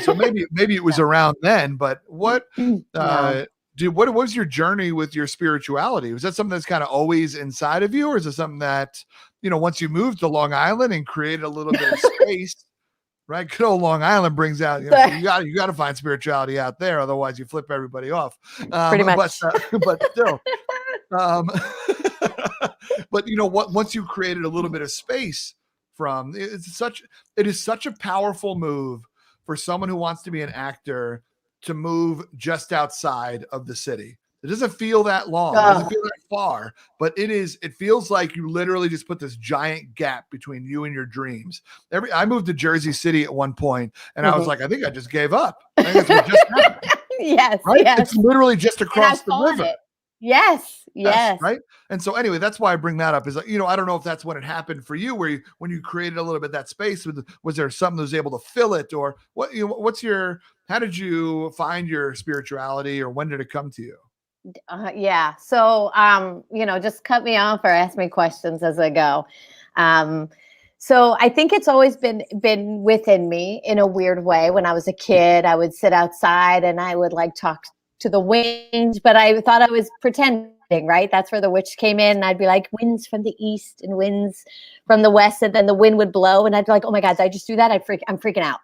So maybe it was around then, but what was your journey with your spirituality? Was that something that's kind of always inside of you, or is it something that, once you moved to Long Island and created a little bit of space, right? Good old Long Island brings out, you got to find spirituality out there. Otherwise you flip everybody off. Pretty much. But still, but once you created a little bit of space it is such a powerful move for someone who wants to be an actor to move just outside of the city. It doesn't feel that long. It doesn't feel that far, but it feels like you literally just put this giant gap between you and your dreams. I moved to Jersey City at one point and I was like, I think I just gave up. I think that's what just happened. Yes. Right? Yes. It's literally just across the river. Yes. Right. And so anyway, that's why I bring that up is, I don't know if that's when it happened for you, when you created a little bit of that space, was there something that was able to fill it, or what, how did you find your spirituality, or when did it come to you? So, just cut me off or ask me questions as I go. So I think it's always been within me in a weird way. When I was a kid, I would sit outside and I would like talk to the wind, but I thought I was pretending, right? That's where the witch came in. And I'd be like, winds from the east and winds from the west. And then the wind would blow. And I'd be like, oh my God, did I just do that? I'm freaking out.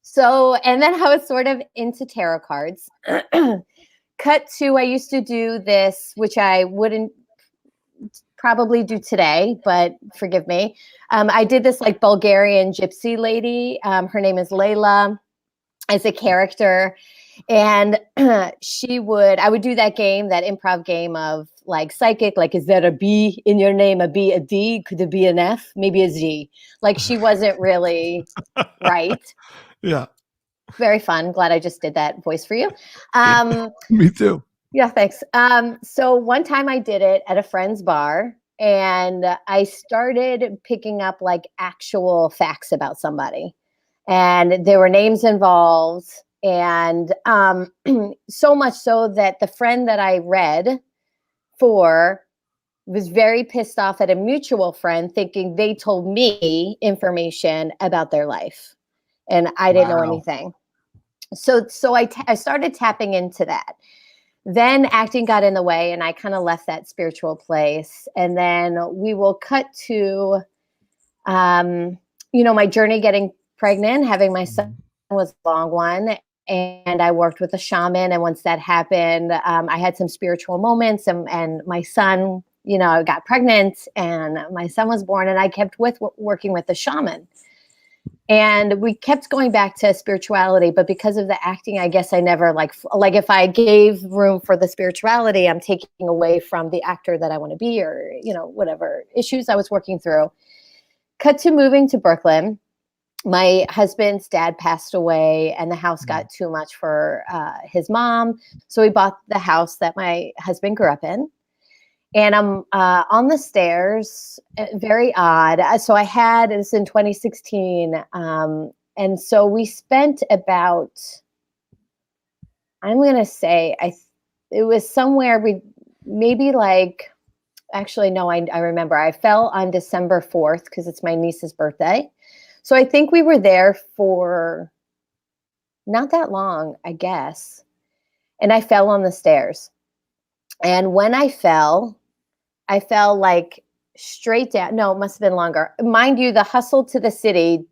So, and then I was sort of into tarot cards. Cut to, I used to do this, which I wouldn't probably do today, but forgive me. I did this like Bulgarian gypsy lady. Her name is Layla, as a character. And I would do that game, that improv game of like psychic, like, is there a B in your name, a B, a D? Could it be an F? Maybe a Z? Like she wasn't really right. Yeah. Very fun. Glad I just did that voice for you. Me too. Yeah, thanks. So one time I did it at a friend's bar and I started picking up like actual facts about somebody. And there were names involved. And so much so that the friend that I read for was very pissed off at a mutual friend, thinking they told me information about their life. And I didn't know anything. So I started tapping into that. Then acting got in the way and I kind of left that spiritual place. And then we will cut to, my journey getting pregnant, having my son was a long one. And I worked with a shaman. And once that happened, I had some spiritual moments and my son, got pregnant and my son was born and I kept working with the shaman. And we kept going back to spirituality, but because of the acting, I guess I never like if I gave room for the spirituality, I'm taking away from the actor that I want to be, or, whatever issues I was working through. Cut to moving to Brooklyn. My husband's dad passed away and the house got too much for his mom. So we bought the house that my husband grew up in. And I'm on the stairs, very odd. So I had this in 2016. And so we spent about, I'm going to say, it was somewhere maybe like actually, no, I remember. I fell on December 4th because it's my niece's birthday. So I think we were there for not that long, I guess. And I fell on the stairs. And when I fell like straight down. No, it must have been longer. Mind you, the hustle to the city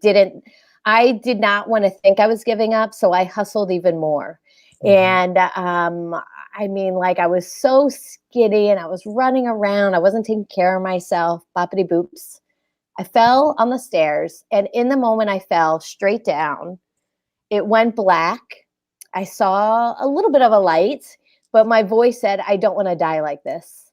I did not want to think I was giving up. So I hustled even more. And I mean, like I was so skinny and I was running around. I wasn't taking care of myself. Boppity boops. I fell on the stairs. And in the moment I fell straight down, it went black. I saw a little bit of a light, but my voice said, I don't want to die like this.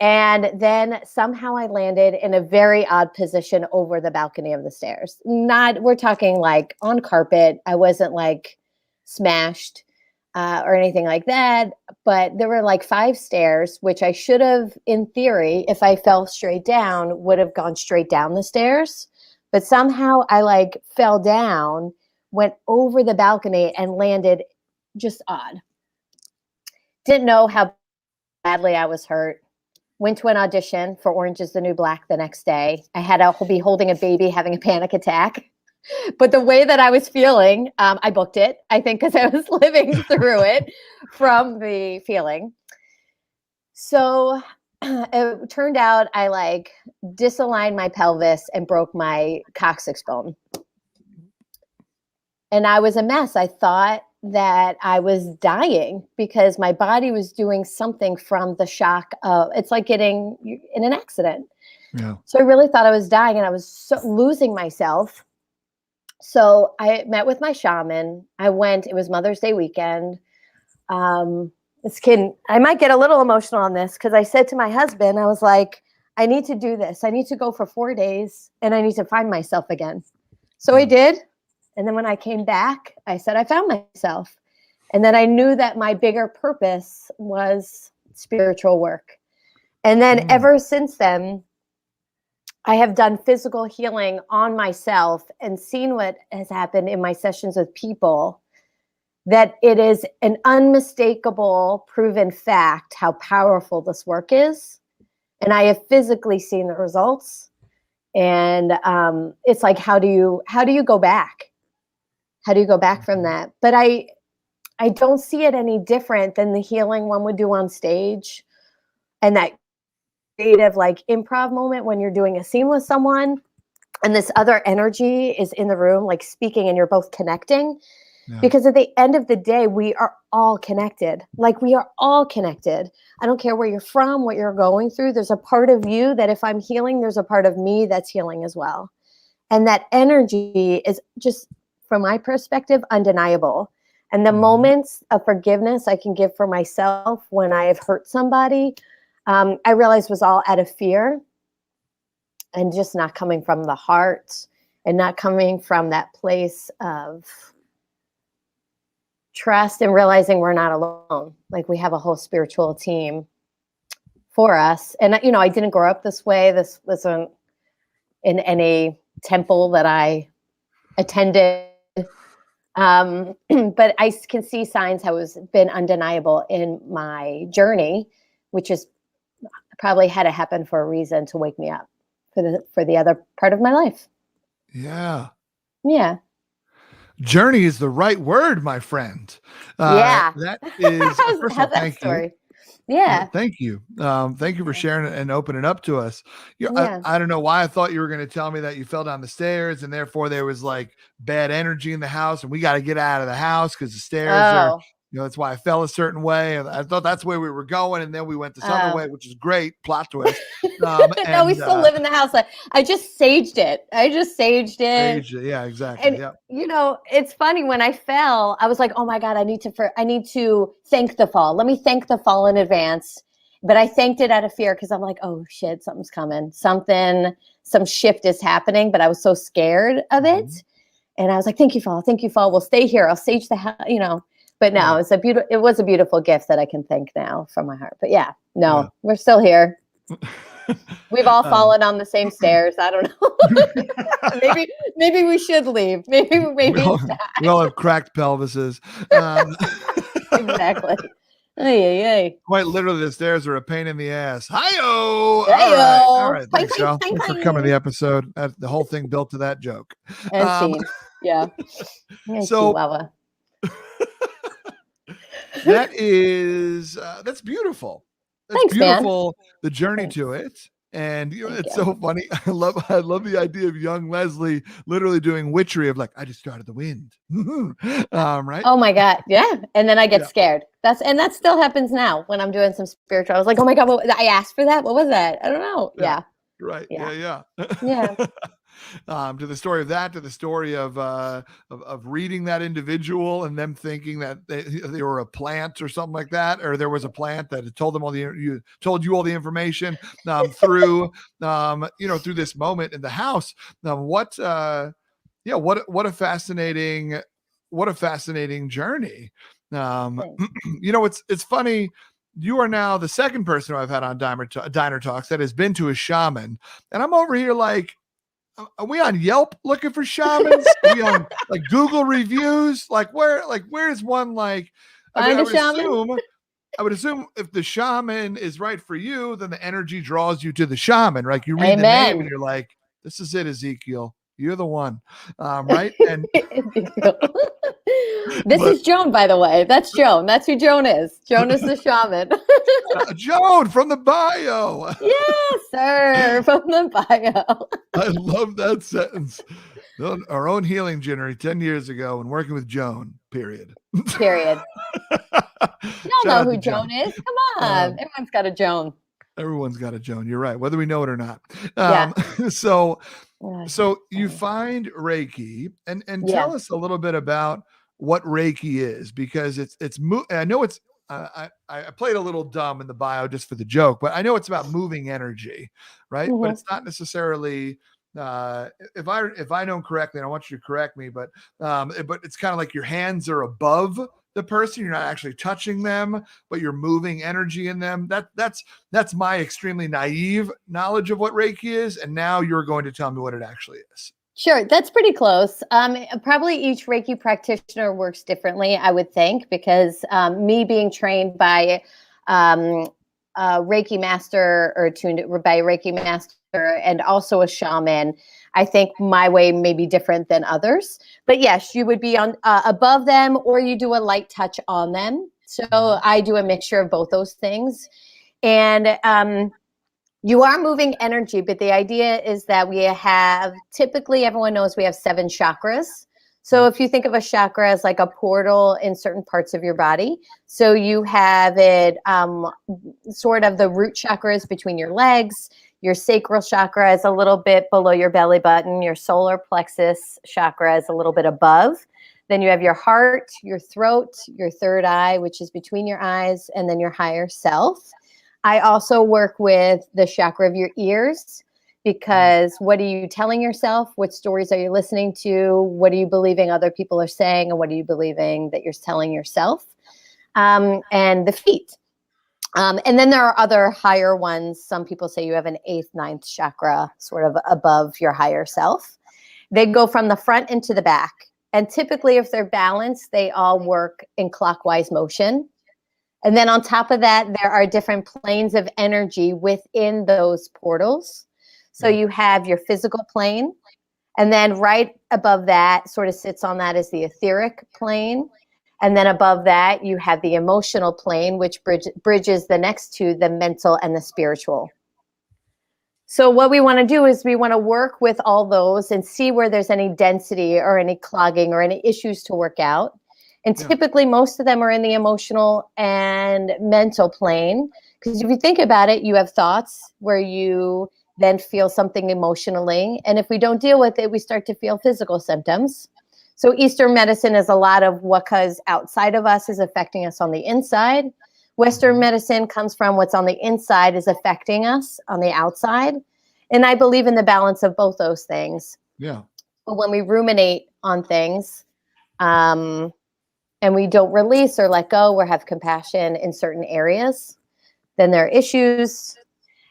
And then somehow I landed in a very odd position over the balcony of the stairs. We're talking like on carpet. I wasn't like smashed or anything like that. But there were like 5 stairs, which I should have, in theory, if I fell straight down, would have gone straight down the stairs. But somehow I like fell down, went over the balcony and landed just odd. Didn't know how badly I was hurt. Went to an audition for Orange is the New Black the next day. I had to be holding a baby, having a panic attack. But the way that I was feeling, I booked it, I think, because I was living through it from the feeling. So it turned out I like disaligned my pelvis and broke my coccyx bone. And I was a mess. I thought that I was dying because my body was doing something from the shock of, it's like getting in an accident. Yeah. So I really thought I was dying and I was losing myself. So I met with my shaman. I went, it was Mother's Day weekend. I might get a little emotional on this because I said to my husband, I was like, I need to do this. I need to go for 4 days and I need to find myself again. So I did. And then when I came back, I said, I found myself. And then I knew that my bigger purpose was spiritual work. And then ever since then, I have done physical healing on myself and seen what has happened in my sessions with people, that it is an unmistakable, proven fact how powerful this work is. And I have physically seen the results. And it's like, how do you go back? How do you go back from that? But I don't see it any different than the healing one would do on stage. And that creative like improv moment when you're doing a scene with someone and this other energy is in the room, like speaking, and you're both connecting. Yeah. Because at the end of the day, we are all connected. Like we are all connected. I don't care where you're from, what you're going through. There's a part of you that if I'm healing, there's a part of me that's healing as well. And that energy is just, from my perspective, undeniable. And the moments of forgiveness I can give for myself when I have hurt somebody, I realized was all out of fear and just not coming from the heart and not coming from that place of trust and realizing we're not alone. Like we have a whole spiritual team for us. And, you know, I didn't grow up this way. This wasn't in any temple that I attended. But I can see signs how it's been undeniable in my journey, which is probably had to happen for a reason to wake me up for the other part of my life. Yeah. Yeah. Journey is the right word, my friend. Yeah. That is, first of all, thank you. Yeah. Thank you. Thank you for sharing it and opening up to us. Yeah. I don't know why I thought you were going to tell me that you fell down the stairs and therefore there was like bad energy in the house and we got to get out of the house because the stairs are, you know, that's why I fell a certain way. And I thought that's where we were going. And then we went this other way, which is great. Plot twist. No, we still live in the house. I just saged it. Yeah, exactly. And you know, it's funny when I fell, I was like, oh my God, I need to thank the fall. Let me thank the fall in advance. But I thanked it out of fear because I'm like, oh shit, something's coming. Some shift is happening. But I was so scared of it. And I was like, thank you, fall. We'll stay here. I'll sage the house, you know. But no, it was a beautiful gift that I can thank now from my heart. But we're still here. We've all fallen on the same stairs. I don't know. maybe we should leave. Maybe we all have cracked pelvises. Exactly. Ay, ay, ay. Quite literally, the stairs are a pain in the ass. Hi-yo! Hey-yo. All right. Thanks, Clang, y'all. clang, Thanks for clang, coming to clang. the episode. The whole thing built to that joke. And scene. Yeah. Hey, So Chihuahua. that's beautiful. That's Thanks, man. beautiful. The journey Thanks. to it. And Thank it's you. so funny. I love the idea of young Leslie literally doing witchery of like, I just started the wind. Right? Oh my God. Yeah. And then I get Yeah. scared. That still happens now when I'm doing some spiritual. I was like, oh my God, I asked for that. What was that? I don't know. Yeah. Right. Yeah. Yeah. Yeah. To the story of that, to the story of reading that individual and them thinking that they were a plant or something like that, or there was a plant that had told them told you all the information through through this moment in the house. What a fascinating journey. It's funny. You are now the second person who I've had on Diner Talks that has been to a shaman, and I'm over here like, are we on Yelp looking for shamans? Are we on like Google reviews? Where's one like? I would assume if the shaman is right for you, then the energy draws you to the shaman, right? You read the name and you're like, this is it, Ezekiel. You're the one, right? And this is Joan, by the way. That's Joan. That's who Joan is. Joan is the shaman. Joan from the bio. Yes, sir. From the bio. I love that sentence. Our own healing journey 10 years ago and working with Joan, period. You all know who Joan is. Come on. Everyone's got a Joan. Everyone's got a Joan. You're right, whether we know it or not. Yeah. So you find Reiki and tell us a little bit about what Reiki is, because I know it's I played a little dumb in the bio just for the joke, but I know it's about moving energy, right? Mm-hmm. But it's not necessarily if I know correctly, and I want you to correct me, but it's kind of like your hands are above the person. You're not actually touching them, but you're moving energy in them. That's my extremely naive knowledge of what Reiki is. And now you're going to tell me what it actually is. Sure. That's pretty close. Probably each Reiki practitioner works differently, I would think, because me being trained by Reiki master or tuned by Reiki master and also a shaman, I think my way may be different than others. But yes, you would be on above them, or you do a light touch on them. So I do a mixture of both those things. And you are moving energy, but the idea is that we have, typically everyone knows we have 7 chakras. So if you think of a chakra as like a portal in certain parts of your body, so you have it sort of the root chakras between your legs, your sacral chakra is a little bit below your belly button, your solar plexus chakra is a little bit above. Then you have your heart, your throat, your third eye, which is between your eyes, and then your higher self. I also work with the chakra of your ears, because what are you telling yourself? What stories are you listening to? What are you believing other people are saying? And what are you believing that you're telling yourself? And the feet. And then there are other higher ones. Some people say you have an 8th, 9th chakra sort of above your higher self. They go from the front into the back. And typically, if they're balanced, they all work in clockwise motion. And then on top of that, there are different planes of energy within those portals. So you have your physical plane, and then right above that, sort of sits on that, is the etheric plane. And then above that, you have the emotional plane, which bridges the next to the mental and the spiritual. So what we want to do is we want to work with all those and see where there's any density or any clogging or any issues to work out. And typically, most of them are in the emotional and mental plane. Because if you think about it, you have thoughts where you then feel something emotionally. And if we don't deal with it, we start to feel physical symptoms. So Eastern medicine is a lot of what goes outside of us is affecting us on the inside. Western medicine comes from what's on the inside is affecting us on the outside. And I believe in the balance of both those things. Yeah. But when we ruminate on things, and we don't release or let go or have compassion in certain areas, then there are issues.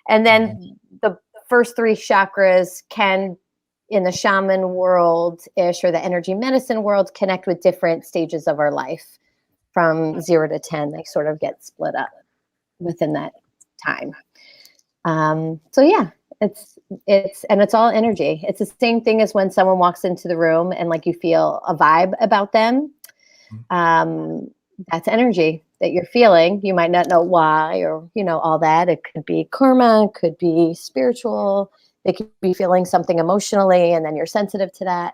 And then the first 3 chakras can, in the shaman world-ish or the energy medicine world, connect with different stages of our life, from 0 to 10, they sort of get split up within that time. So yeah, it's all energy. It's the same thing as when someone walks into the room and like you feel a vibe about them. That's energy that you're feeling. You might not know why or, all that. It could be karma, it could be spiritual. They could be feeling something emotionally and then you're sensitive to that.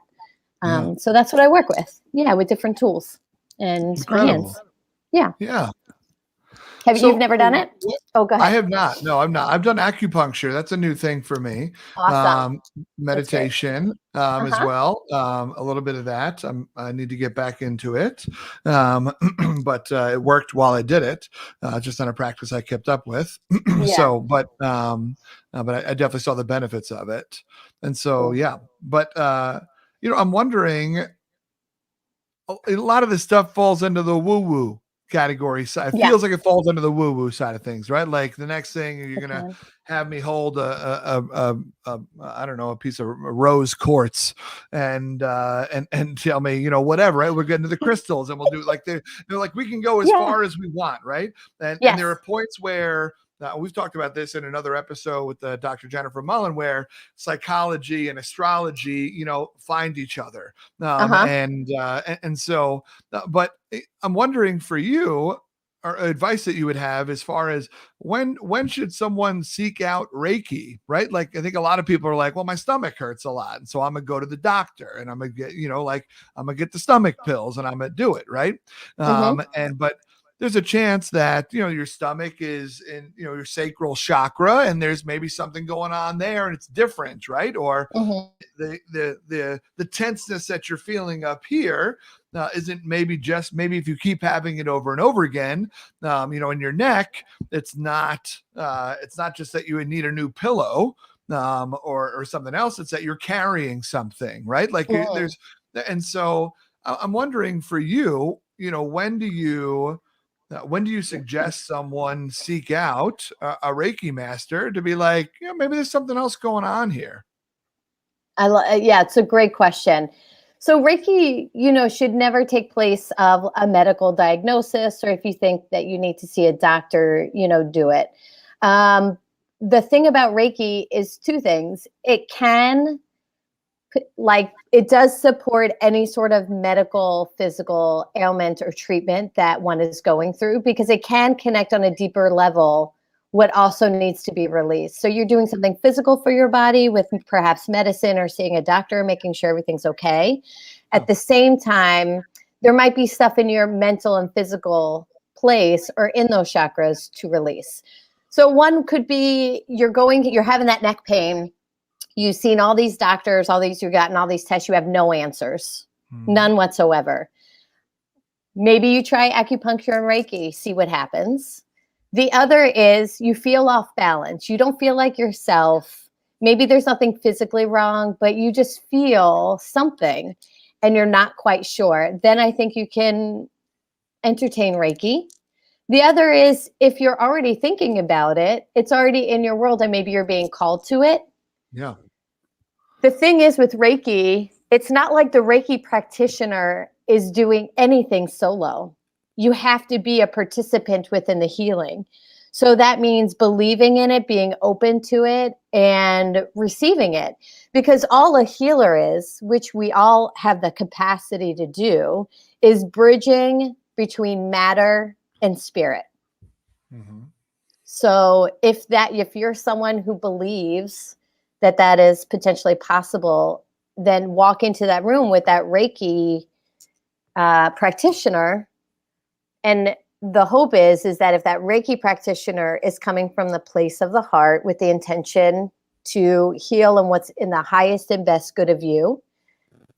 So that's what I work with. Yeah, with different tools and my hands. Yeah. Yeah. You've never done it? Oh, go ahead. I have not. No, I'm not. I've done acupuncture. That's a new thing for me. Awesome. Meditation as well. A little bit of that. I need to get back into it. But it worked while I did it. Just on a practice I kept up with. So, but I definitely saw the benefits of it. And so, yeah. But, I'm wondering, a lot of this stuff falls into the woo-woo category. So it feels like it falls under the woo-woo side of things, right? Like the next thing you're gonna have me hold a I don't know, a piece of rose quartz and tell me, whatever, right? We're getting to the crystals and we'll do like we can go as far as we want, right? And there are points where we've talked about this in another episode with Dr. Jennifer Mullen, where psychology and astrology, find each other. And so, but I'm wondering for you, or advice that you would have as far as when should someone seek out Reiki, right? Like, I think a lot of people are like, well, my stomach hurts a lot. And so I'm gonna go to the doctor and I'm gonna get, I'm gonna get the stomach pills and I'm gonna do it. Right. But there's a chance that, your stomach is in, your sacral chakra and there's maybe something going on there and it's different, right? Or the tenseness that you're feeling up here isn't maybe if you keep having it over and over again, in your neck, it's not just that you would need a new pillow or something else. It's that you're carrying something, right? Like and so I'm wondering for you, when do you suggest someone seek out a Reiki master to be like, maybe there's something else going on here? It's a great question. So Reiki, should never take place of a medical diagnosis, or if you think that you need to see a doctor, do it. The thing about Reiki is two things. It can, it does support any sort of medical, physical ailment or treatment that one is going through, because it can connect on a deeper level what also needs to be released. So you're doing something physical for your body with perhaps medicine or seeing a doctor, making sure everything's okay. At the same time, there might be stuff in your mental and physical place or in those chakras to release. So one could be you're having that neck pain. You've seen all these doctors, you've gotten all these tests, you have no answers, none whatsoever. Maybe you try acupuncture and Reiki, see what happens. The other is you feel off balance. You don't feel like yourself. Maybe there's nothing physically wrong, but you just feel something and you're not quite sure. Then I think you can entertain Reiki. The other is if you're already thinking about it, it's already in your world and maybe you're being called to it. Yeah. The thing is with Reiki, it's not like the Reiki practitioner is doing anything solo. You have to be a participant within the healing. So that means believing in it, being open to it, and receiving it. Because all a healer is, which we all have the capacity to do, is bridging between matter and spirit. So if you're someone who believes that is potentially possible, then walk into that room with that Reiki practitioner. And the hope is that if that Reiki practitioner is coming from the place of the heart with the intention to heal and what's in the highest and best good of you,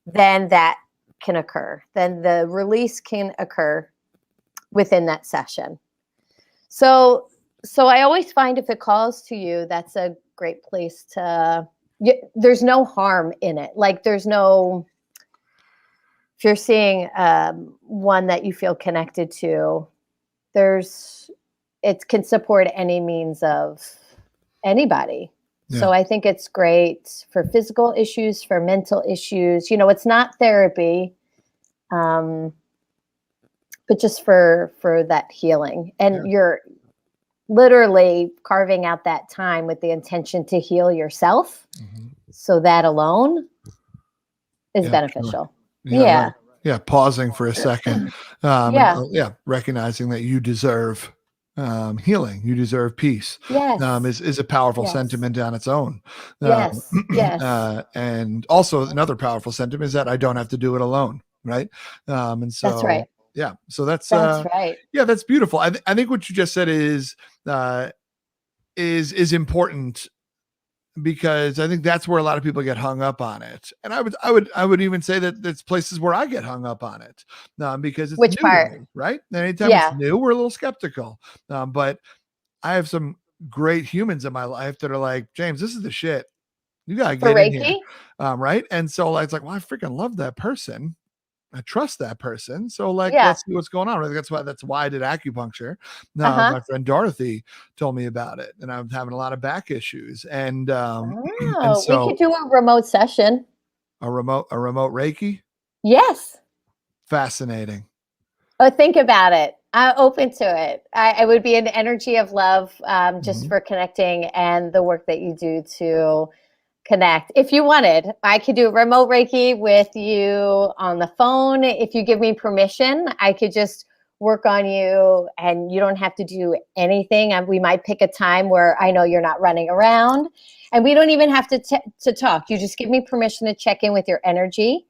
then that can occur. Then the release can occur within that session. So I always find if it calls to you, that's a great place to, there's no harm in it. Like if you're seeing one that you feel connected to, it can support any means of anybody. Yeah. So I think it's great for physical issues, for mental issues. It's not therapy. but just for that healing. And you're literally carving out that time with the intention to heal yourself. So that alone is beneficial. Sure. Right. Yeah. Pausing for a second. Recognizing that you deserve healing, you deserve peace. Is a powerful sentiment on its own. And also another powerful sentiment is that I don't have to do it alone. Right. And so that's right. Yeah. So that's right. Yeah, that's beautiful. I think what you just said is important, because I think that's where a lot of people get hung up on it. And I would even say that there's places where I get hung up on it, because it's which new part, to me, right? And anytime it's new, we're a little skeptical. But I have some great humans in my life that are like, James, this is the shit. You gotta get in here, right? And so it's like, well, I freaking love that person. I trust that person. So let's see what's going on. Right? That's why I did acupuncture. My friend Dorothy told me about it, and I'm having a lot of back issues. And, and so we could do a remote session. A remote Reiki. Yes. Fascinating. Oh, think about it. I'm open to it. I would be an energy of love, just for connecting and the work that you do to connect. If you wanted, I could do a remote Reiki with you on the phone. If you give me permission, I could just work on you and you don't have to do anything. We might pick a time where I know you're not running around, and we don't even have to talk. You just give me permission to check in with your energy,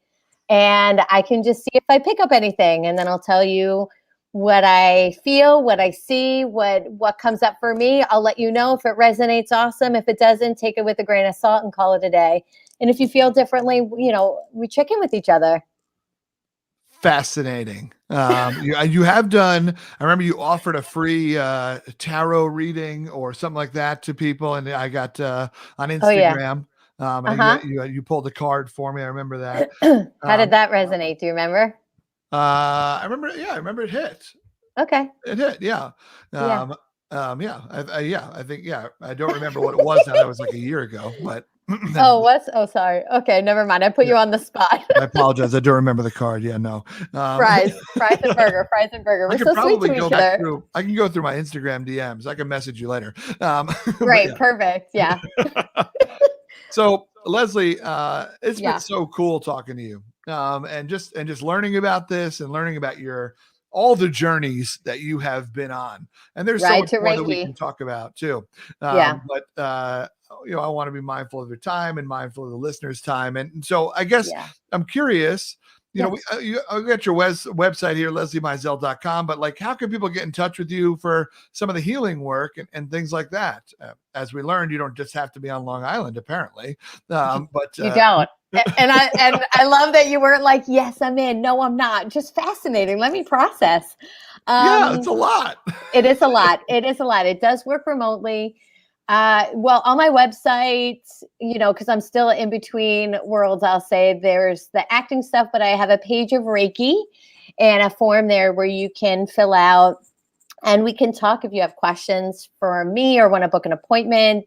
and I can just see if I pick up anything, and then I'll tell you what I feel, what I see, what comes up for me. I'll let you know. If it resonates, awesome. If it doesn't, take it with a grain of salt and call it a day. And if you feel differently, we check in with each other. Fascinating. You have done, I remember you offered a free tarot reading or something like that to people, and I got on Instagram. You pulled a card for me. I remember that. How did that resonate? Do you remember? I remember it hit. Okay. It hit. Yeah. I think, I don't remember what it was now. That was like a year ago, but sorry. Okay. Never mind. I put you on the spot. I apologize. I don't remember the card. Yeah, no. Fries and burger. We're so sweet to each other. I can go through my Instagram DMs. I can message you later. Great. Perfect. Yeah. So Leslie, it's been so cool talking to you. And just learning about this and learning about all the journeys that you have been on. And there's so much more that we can talk about too. But I want to be mindful of your time and mindful of the listeners' time. And so I guess I'm curious, I got your website here, lesliemeisel.com, but how can people get in touch with you for some of the healing work and things like that? As we learned, you don't just have to be on Long Island, apparently. But you don't. And I love that you weren't like, yes, I'm in. No, I'm not. Just fascinating. Let me process. It's a lot. It is a lot. It does work remotely. On my website, because I'm still in between worlds, I'll say there's the acting stuff, but I have a page of Reiki and a form there where you can fill out and we can talk if you have questions for me or want to book an appointment.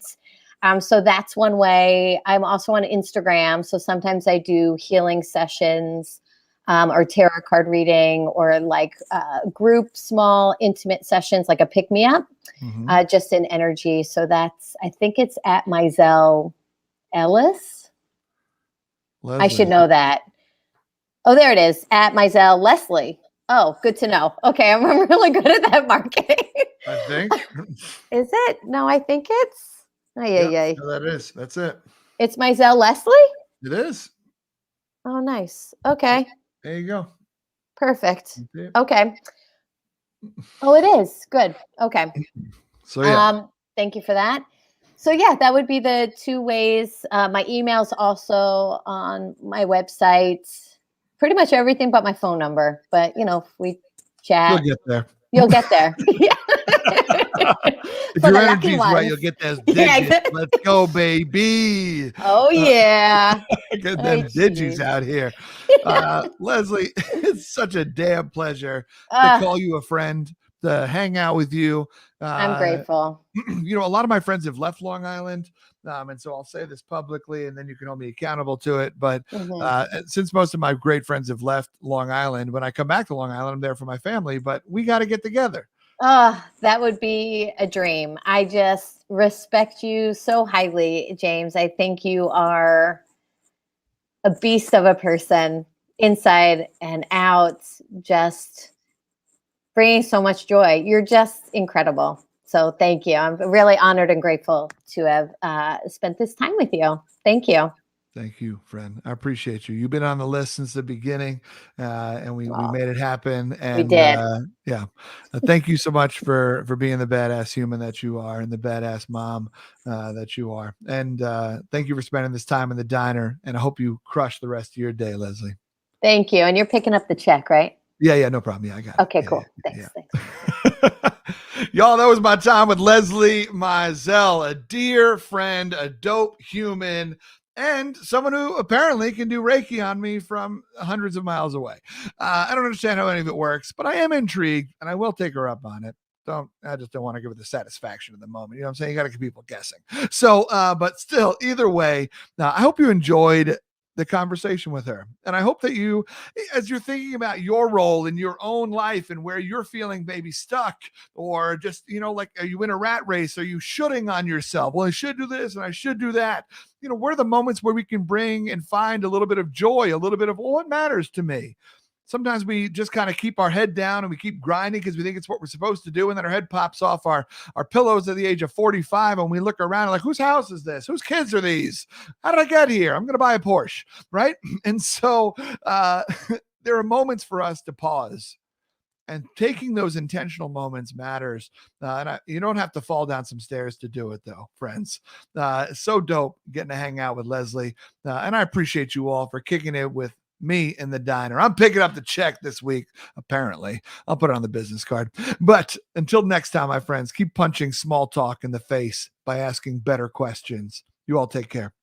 So that's one way. I'm also on Instagram. So sometimes I do healing sessions, or tarot card reading, or group, small, intimate sessions, like a pick-me-up, just in energy. So I think it's at Meisel Ellis. Leslie. I should know that. Oh, there it is, at Meisel Leslie. Oh, good to know. Okay, I'm really good at that marketing. I think. Is it? No, I think it's. No, that is. That's it. It's Meisel Leslie? It is. Oh, nice. Okay. There you go. Perfect. Okay. Oh, it is. Good. Okay. So thank you for that. So that would be the two ways. My email's also on my website. Pretty much everything but my phone number. But if we chat, you'll get there. Yeah. If your energy's right, you'll get those digits. Let's go, baby. Oh, yeah. Get them digits out here. Leslie, it's such a damn pleasure to call you a friend, to hang out with you. I'm grateful. You know, a lot of my friends have left Long Island. And so I'll say this publicly and then you can hold me accountable to it. But since most of my great friends have left Long Island, when I come back to Long Island, I'm there for my family, but we got to get together. Oh, that would be a dream. I just respect you so highly, James. I think you are a beast of a person inside and out, just bringing so much joy. You're just incredible. So thank you. I'm really honored and grateful to have spent this time with you. Thank you. Thank you, friend. I appreciate you. You've been on the list since the beginning, and we made it happen. And we did. Thank you so much for being the badass human that you are and the badass mom that you are. And thank you for spending this time in the diner. And I hope you crush the rest of your day, Leslie. Thank you. And you're picking up the check, right? Yeah, no problem. Yeah, I got it. Okay, cool. Thanks. Y'all, that was my time with Leslie Meisel, a dear friend, a dope human, and someone who apparently can do Reiki on me from hundreds of miles away. I don't understand how any of it works, but I am intrigued, and I will take her up on it. I just don't want to give it the satisfaction of the moment. You know what I'm saying? You got to keep people guessing. So, but still, either way, I hope you enjoyed the conversation with her. And I hope that you, as you're thinking about your role in your own life and where you're feeling maybe stuck or just, you know, like, are you in a rat race? Are you shooting on yourself? Well, I should do this and I should do that. You know, what are the moments where we can bring and find a little bit of joy, a little bit of, well, what matters to me? Sometimes we just kind of keep our head down and we keep grinding because we think it's what we're supposed to do. And then our head pops off our pillows at the age of 45. And we look around and like, whose house is this? Whose kids are these? How did I get here? I'm going to buy a Porsche, right? And so there are moments for us to pause. And taking those intentional moments matters. You don't have to fall down some stairs to do it, though, friends. So dope getting to hang out with Leslie. And I appreciate you all for kicking it with me in the diner. I'm picking up the check this week, apparently. I'll put it on the business card. But until next time, my friends, keep punching small talk in the face by asking better questions. You all take care.